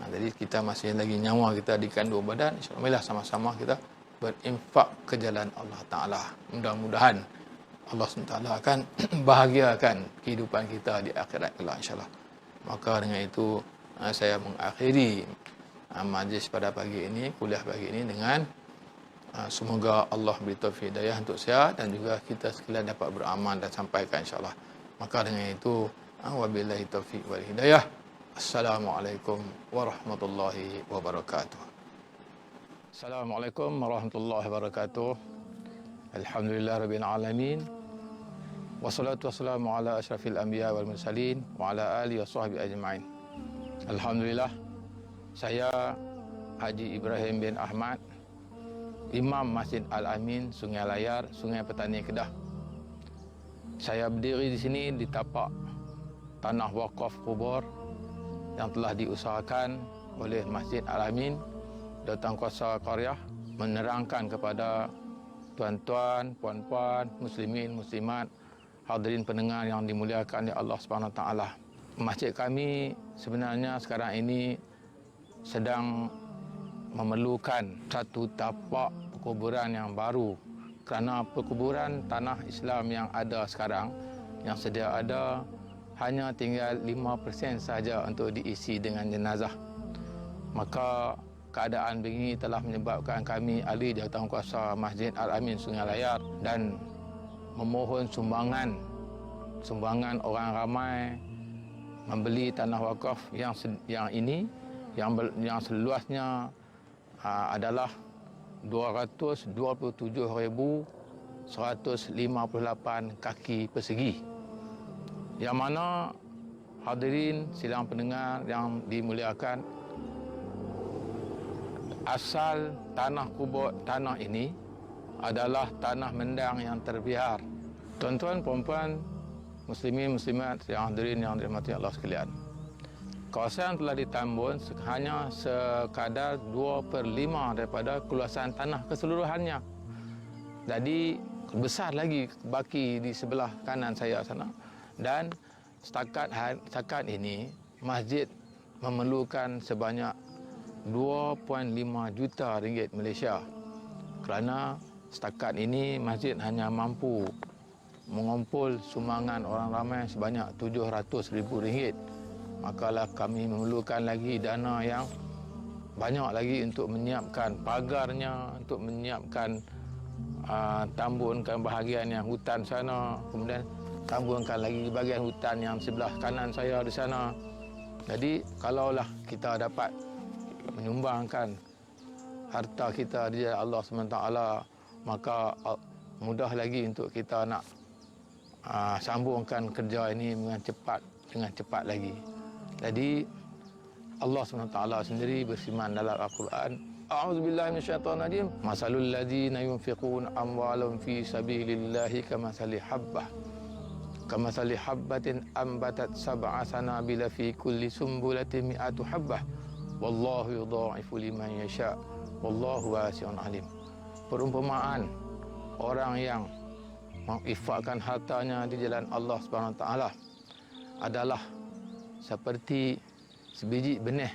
Jadi kita masih lagi nyawa kita di kandung badan, insya-Allah marilah sama-sama kita berinfak ke jalan Allah Ta'ala. Mudah-mudahan Allah SWT akan bahagiakan kehidupan kita di akhirat kelak, insya-Allah. Maka dengan itu saya mengakhiri majlis pada pagi ini, kuliah pagi ini dengan semoga Allah beri taufik hidayah untuk saya dan juga kita sekalian dapat beramal dan sampaikan, insya-Allah. Maka dengan itu wabillahi taufik wal hidayah. Assalamualaikum warahmatullahi wabarakatuh. Assalamualaikum warahmatullahi wabarakatuh. Alhamdulillah rabbil alamin. Wassalatu wassalamu ala asyrafil anbiya wal mursalin wa ala alihi washabbihi ajmain. Alhamdulillah, saya Haji Ibrahim bin Ahmad, Imam Masjid Al-Amin, Sungai Layar, Sungai Petani, Kedah. Saya berdiri di sini di tapak tanah wakaf kubur yang telah diusahakan oleh Masjid Al-Amin, Datang Kuasa Qaryah, menerangkan kepada tuan-tuan, puan-puan, muslimin, muslimat, hadirin pendengar yang dimuliakan oleh Allah Subhanahu Wa Taala. Masjid kami sebenarnya sekarang ini sedang memerlukan satu tapak perkuburan yang baru, kerana perkuburan tanah Islam yang ada sekarang, yang sedia ada, hanya tinggal 5% saja untuk diisi dengan jenazah. Maka keadaan begini telah menyebabkan kami ahli jawatankuasa Masjid Al-Amin Sungai Layar dan memohon sumbangan orang ramai membeli tanah wakaf yang seluasnya adalah 227,158 kaki persegi, yang mana hadirin sidang pendengar yang dimuliakan, asal tanah kubur tanah ini adalah tanah mendang yang terbiar. Tuan-tuan, puan-puan, muslimin, muslimat yang hadirin yang dirahmati Allah sekalian, kawasan telah ditambun hanya sekadar 2/5 daripada keluasan tanah keseluruhannya. Jadi besar lagi baki di sebelah kanan saya sana. Dan setakat ini masjid memerlukan sebanyak 2.5 juta ringgit Malaysia, kerana setakat ini masjid hanya mampu mengumpul sumbangan orang ramai sebanyak 700,000 ringgit. Makalah kami memerlukan lagi dana yang banyak lagi untuk menyiapkan pagarnya, untuk menyiapkan tambunkan bahagian yang hutan sana, kemudian tambunkan lagi bahagian hutan yang sebelah kanan saya di sana. Jadi kalaulah kita dapat menyumbangkan harta kita di jalan Allah SWT, maka mudah lagi untuk kita nak sambungkan kerja ini dengan cepat lagi. Jadi Allah SWT sendiri berfirman dalam Al-Quran, A'udzubillahi minasyaitonirrajim, masalul ladzina yunfiquna amwalahum fi sabilillahi kamathali habbah kamathali habbatin ambatat sab'a sanabila fi kulli sumbulatin mi'atu habbah wallahu yudha'ifu liman yasha wallahu wasi'un alim. Perumpamaan orang yang menginfakkan hartanya di jalan Allah Subhanahu Wa Taala adalah seperti sebiji benih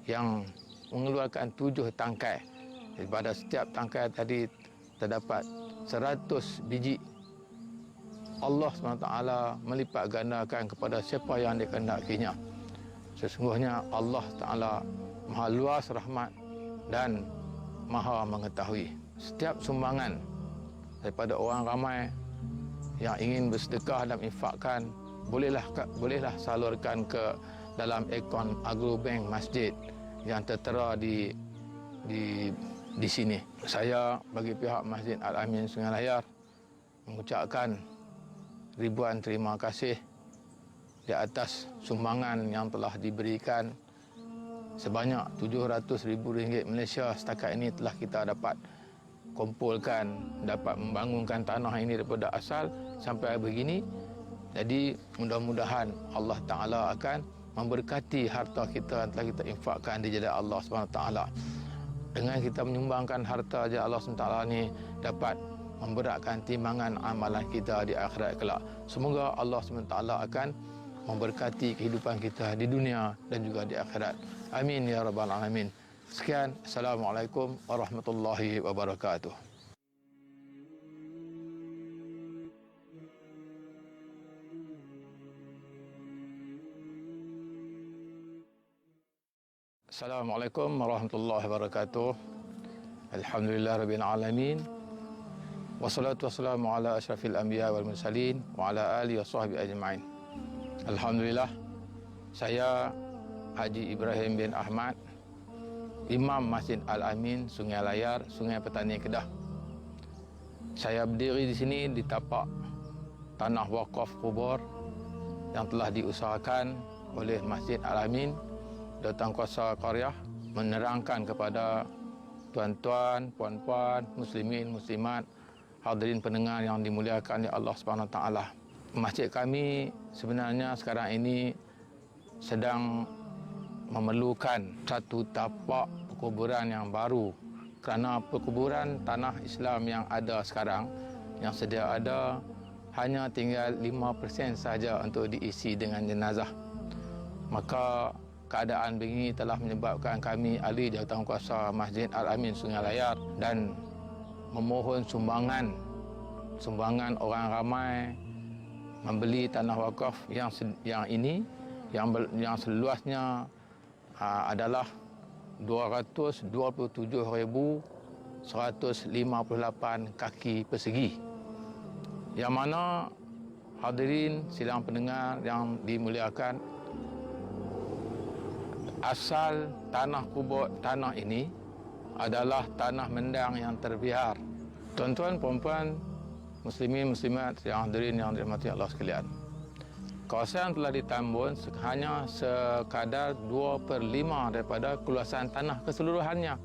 yang mengeluarkan 7 tangkai. Pada setiap tangkai tadi terdapat 100 biji. Allah SWT melipat gandakan kepada siapa yang dikehendakinya. Sesungguhnya Allah Ta'ala maha luas rahmat dan maha mengetahui. Setiap sumbangan daripada orang ramai yang ingin bersedekah dan infakkan, bolehlah salurkan ke dalam akaun Agrobank Masjid yang tertera di sini. Saya bagi pihak Masjid Al-Amin Sungai Layar mengucapkan ribuan terima kasih di atas sumbangan yang telah diberikan sebanyak RM700,000 Malaysia. Setakat ini telah kita dapat kumpulkan, dapat membangunkan tanah ini daripada asal sampai begini. Jadi mudah-mudahan Allah Ta'ala akan memberkati harta kita yang telah kita infakkan di jalan Allah SWT. Dengan kita menyumbangkan harta jalan Allah SWT ni dapat memberatkan timbangan amalan kita di akhirat kelak. Semoga Allah SWT akan memberkati kehidupan kita di dunia dan juga di akhirat. Amin ya rabbal alamin. Sekian, Assalamualaikum warahmatullahi wabarakatuh. Assalamualaikum warahmatullahi wabarakatuh. Alhamdulillah rabbil alamin. Wassalatu wassalamu ala asyrafil anbiya wal mursalin wa ala alihi washabbihi ajma'in. Alhamdulillah, saya Haji Ibrahim bin Ahmad, Imam Masjid Al-Amin Sungai Layar, Sungai Petani, Kedah. Saya berdiri di sini di tapak tanah wakaf kubur yang telah diusahakan oleh Masjid Al-Amin Datan Kuasa Qaryah, menerangkan kepada tuan-tuan, puan-puan, muslimin, muslimat, hadirin pendengar yang dimuliakan oleh Allah Subhanahu Wa Taala. Masjid kami sebenarnya sekarang ini sedang memerlukan satu tapak perkuburan yang baru, kerana perkuburan tanah Islam yang ada sekarang, yang sedia ada, hanya tinggal 5% saja untuk diisi dengan jenazah. Maka keadaan begini telah menyebabkan kami ahli jawatankuasa Masjid Al-Amin Sungai Layar dan memohon sumbangan orang ramai membeli tanah wakaf yang ini yang seluasnya adalah 227,158 kaki persegi, yang mana hadirin sidang pendengar yang dimuliakan, asal tanah kubur tanah ini adalah tanah mendang yang terbiar. Tuan-tuan, puan-puan, muslimin, muslimat yang hadirin yang dirahmati Allah sekalian, kawasan telah ditambun hanya sekadar 2/5 daripada keluasan tanah keseluruhannya.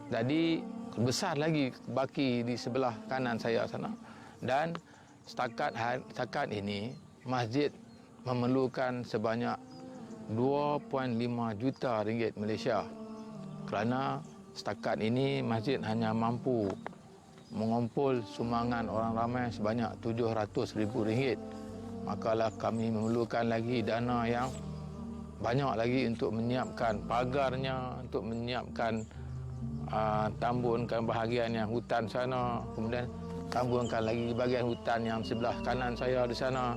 Jadi besar lagi baki di sebelah kanan saya sana. Dan setakat ini masjid memerlukan sebanyak 2.5 juta ringgit Malaysia, kerana setakat ini masjid hanya mampu mengumpul sumbangan orang ramai sebanyak RM700,000. Makalah kami memerlukan lagi dana yang banyak lagi untuk menyiapkan pagarnya, untuk menyiapkan tambunkan bahagian yang hutan sana, kemudian tambunkan lagi bahagian hutan yang sebelah kanan saya di sana.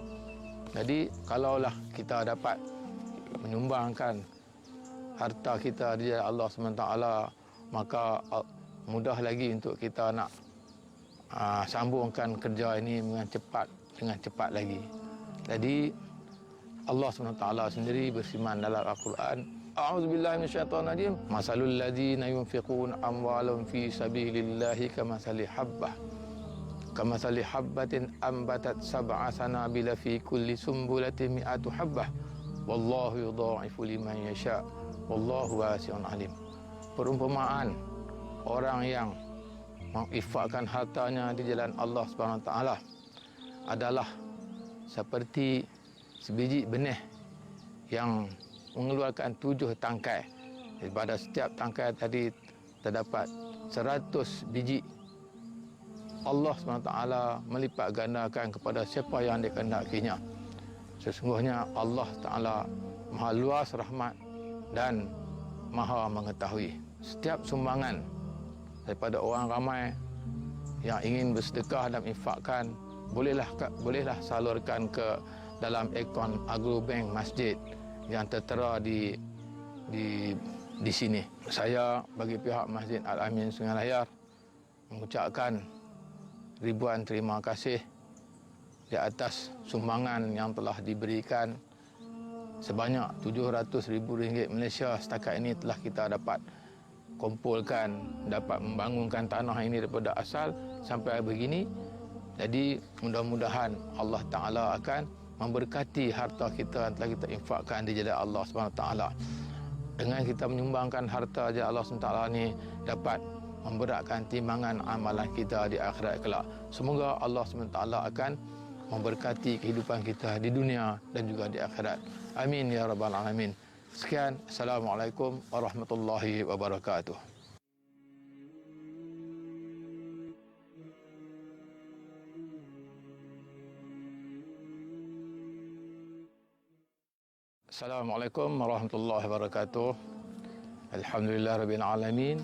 Jadi kalaulah kita dapat menyumbangkan harta kita di jalan Allah SWT, maka mudah lagi untuk kita nak sambungkan kerja ini dengan cepat lagi. Jadi Allah SWT sendiri berfirman dalam Al-Quran, A'udzubillahi minasyaitonirrajim, masalul ladzina yunfiquna amwalahum fi sabilillahi kamathali habbatin ambatat sab'a sanabila fi kulli sumbulatin mi'atu habbah wallahu yudha'ifu liman yasha wallahu wasi'un alim. Perumpamaan orang yang menginfakkan hartanya di jalan Allah SWT adalah seperti sebiji benih yang mengeluarkan 7 tangkai. Pada setiap tangkai tadi terdapat 100 biji. Allah SWT melipat gandakan kepada siapa yang dikehendakinya. Sesungguhnya Allah Ta'ala Maha luas rahmat dan Maha mengetahui. Setiap sumbangan daripada orang ramai yang ingin bersedekah dan infakkan, bolehlah salurkan ke dalam akaun Agrobank Masjid yang tertera di sini. Saya bagi pihak Masjid Al-Amin Sungai Layar mengucapkan ribuan terima kasih di atas sumbangan yang telah diberikan sebanyak RM700,000 Malaysia. Setakat ini telah kita dapat kumpulkan, dapat membangunkan tanah ini daripada asal sampai begini. Jadi mudah-mudahan Allah Ta'ala akan memberkati harta kita yang telah kita infakkan di jalan Allah SWT. Dengan kita menyumbangkan harta jalan Allah SWT ini dapat memberatkan timbangan amalan kita di akhirat kelak. Semoga Allah SWT akan memberkati kehidupan kita di dunia dan juga di akhirat. Amin ya rabbal alamin. Sekian, Assalamualaikum warahmatullahi wabarakatuh. Assalamualaikum warahmatullahi wabarakatuh. Alhamdulillah rabbil alamin.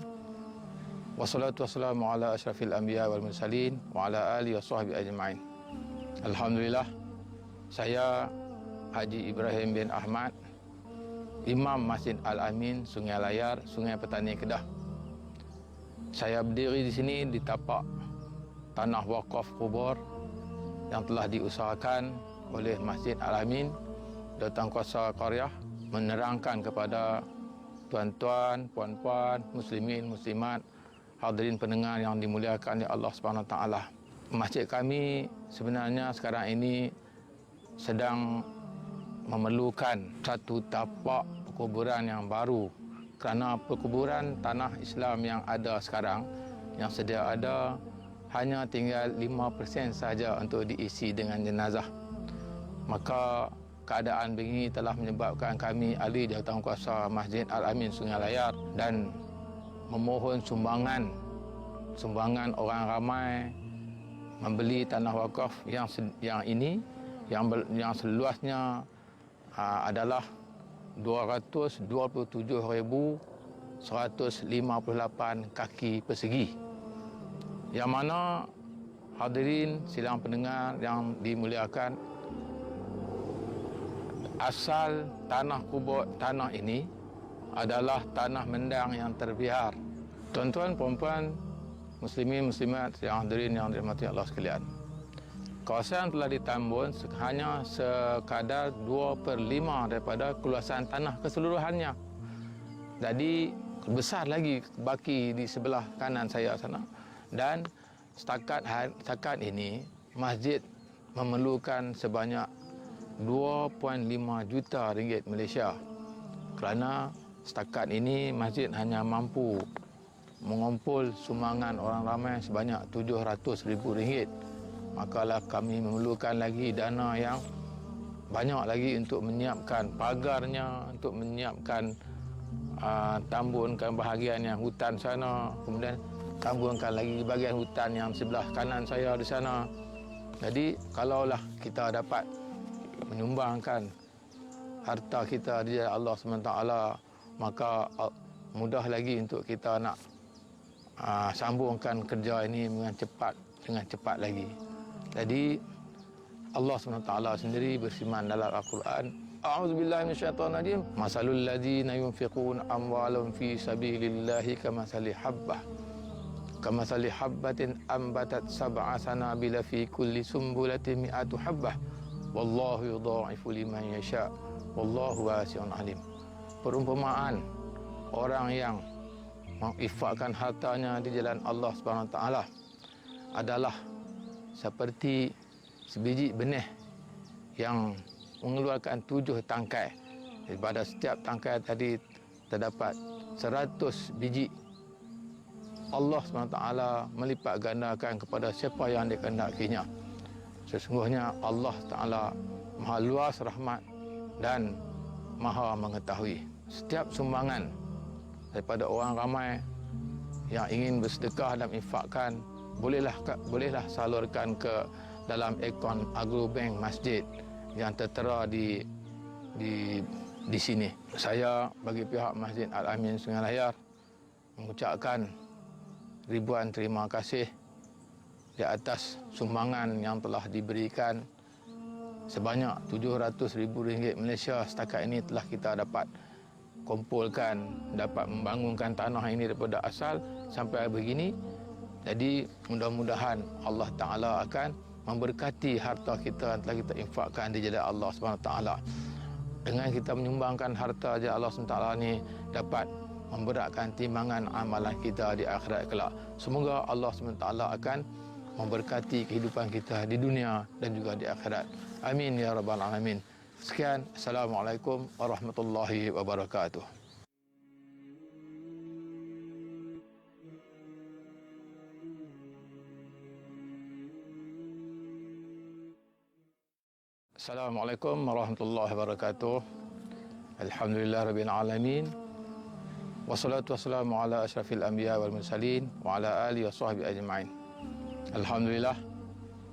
Wassalatu wassalamu ala asyrafil anbiya wal mursalin wa ala alihi washabbihi ajma'in. Alhamdulillah, saya Haji Ibrahim bin Ahmad, Imam Masjid Al-Amin Sungai Layar, Sungai Petani Kedah. Saya berdiri di sini di tapak tanah wakaf kubur yang telah diusahakan oleh Masjid Al-Amin Datan Kuasa Qaryah, menerangkan kepada tuan-tuan, puan-puan, muslimin, muslimat, hadirin pendengar yang dimuliakan oleh Allah Subhanahu Wa Taala. Masjid kami sebenarnya sekarang ini sedang memerlukan satu tapak perkuburan yang baru, kerana perkuburan tanah Islam yang ada sekarang, yang sedia ada, hanya tinggal 5% saja untuk diisi dengan jenazah. Maka keadaan begini telah menyebabkan kami ahli jawatankuasa Masjid Al-Amin Sungai Layar dan memohon sumbangan orang ramai membeli tanah wakaf yang ini yang seluasnya adalah 227,158 kaki persegi, yang mana hadirin sidang pendengar yang dimuliakan, asal tanah kubur tanah ini adalah tanah mendang yang terbiar. Tuan-tuan, puan-puan, muslimin, muslimat yang hadirin yang dirahmati Allah sekalian, kawasan telah ditambun hanya sekadar 2/5 daripada keluasan tanah keseluruhannya. Jadi besar lagi baki di sebelah kanan saya sana. Dan setakat ini masjid memerlukan sebanyak 2.5 juta ringgit Malaysia, kerana setakat ini masjid hanya mampu mengumpul sumbangan orang ramai sebanyak 700,000 ringgit. Makalah kami memerlukan lagi dana yang banyak lagi untuk menyiapkan pagarnya, untuk menyiapkan tambunkan bahagian yang hutan sana, kemudian tambunkan lagi bahagian hutan yang sebelah kanan saya di sana. Jadi kalaulah kita dapat menyumbangkan harta kita di jalan Allah SWT, maka mudah lagi untuk kita nak sambungkan kerja ini dengan cepat lagi. Jadi Allah SWT sendiri berfirman dalam Al-Quran, A'udzubillahi minasyaitonirrajim, masalul ladzina yunfiquna amwalahum fi sabilillahi kamathali habbatin ambatat sab'a sanabila fi kulli sumbulatin mi'atu habbah wallahu yudha'ifu liman yasha wallahu wasi'un alim. Perumpamaan orang yang menginfakkan hartanya di jalan Allah Subhanahu Wa Taala adalah seperti sebiji benih yang mengeluarkan 7 tangkai. Pada setiap tangkai tadi terdapat 100 biji. Allah SWT melipat gandakan kepada siapa yang dikehendakinya. Sesungguhnya Allah Ta'ala maha luas rahmat dan maha mengetahui. Setiap sumbangan daripada orang ramai yang ingin bersedekah dan infakkan, bolehlah salurkan ke dalam akaun Agrobank Masjid yang tertera di sini. Saya bagi pihak Masjid Al-Amin Sungai Layar mengucapkan ribuan terima kasih di atas sumbangan yang telah diberikan sebanyak RM700,000 Malaysia. Setakat ini telah kita dapat kumpulkan, dapat membangunkan tanah ini daripada asal sampai begini. Jadi mudah-mudahan Allah Ta'ala akan memberkati harta kita yang telah kita infakkan di jalan Allah SWT. Dengan kita menyumbangkan harta jalan Allah SWT ni dapat memberatkan timbangan amalan kita di akhirat kelak. Semoga Allah SWT akan memberkati kehidupan kita di dunia dan juga di akhirat. Amin ya rabbal alamin. Sekian, Assalamualaikum warahmatullahi wabarakatuh. Assalamualaikum warahmatullahi wabarakatuh. Alhamdulillah rabbil alamin. Wassalatu wassalamu ala asyrafil anbiya wal mursalin wa ala alihi wa sahbihi ajma'in. Alhamdulillah,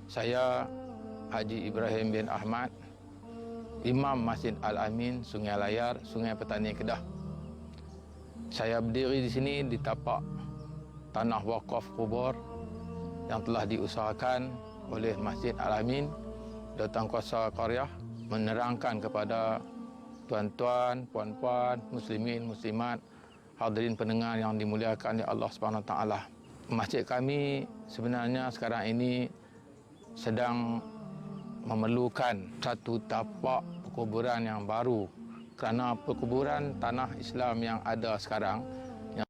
saya Haji Ibrahim bin Ahmad, Imam Masjid Al-Amin Sungai Layar, Sungai Petani Kedah. Saya berdiri di sini di tapak tanah wakaf kubur yang telah diusahakan oleh Masjid Al-Amin Datan Kuasa Qaryah, menerangkan kepada tuan-tuan, puan-puan, muslimin, muslimat, hadirin pendengar yang dimuliakan oleh Allah Subhanahu Wa Taala. Masjid kami sebenarnya sekarang ini sedang memerlukan satu tapak perkuburan yang baru, kerana perkuburan tanah Islam yang ada sekarang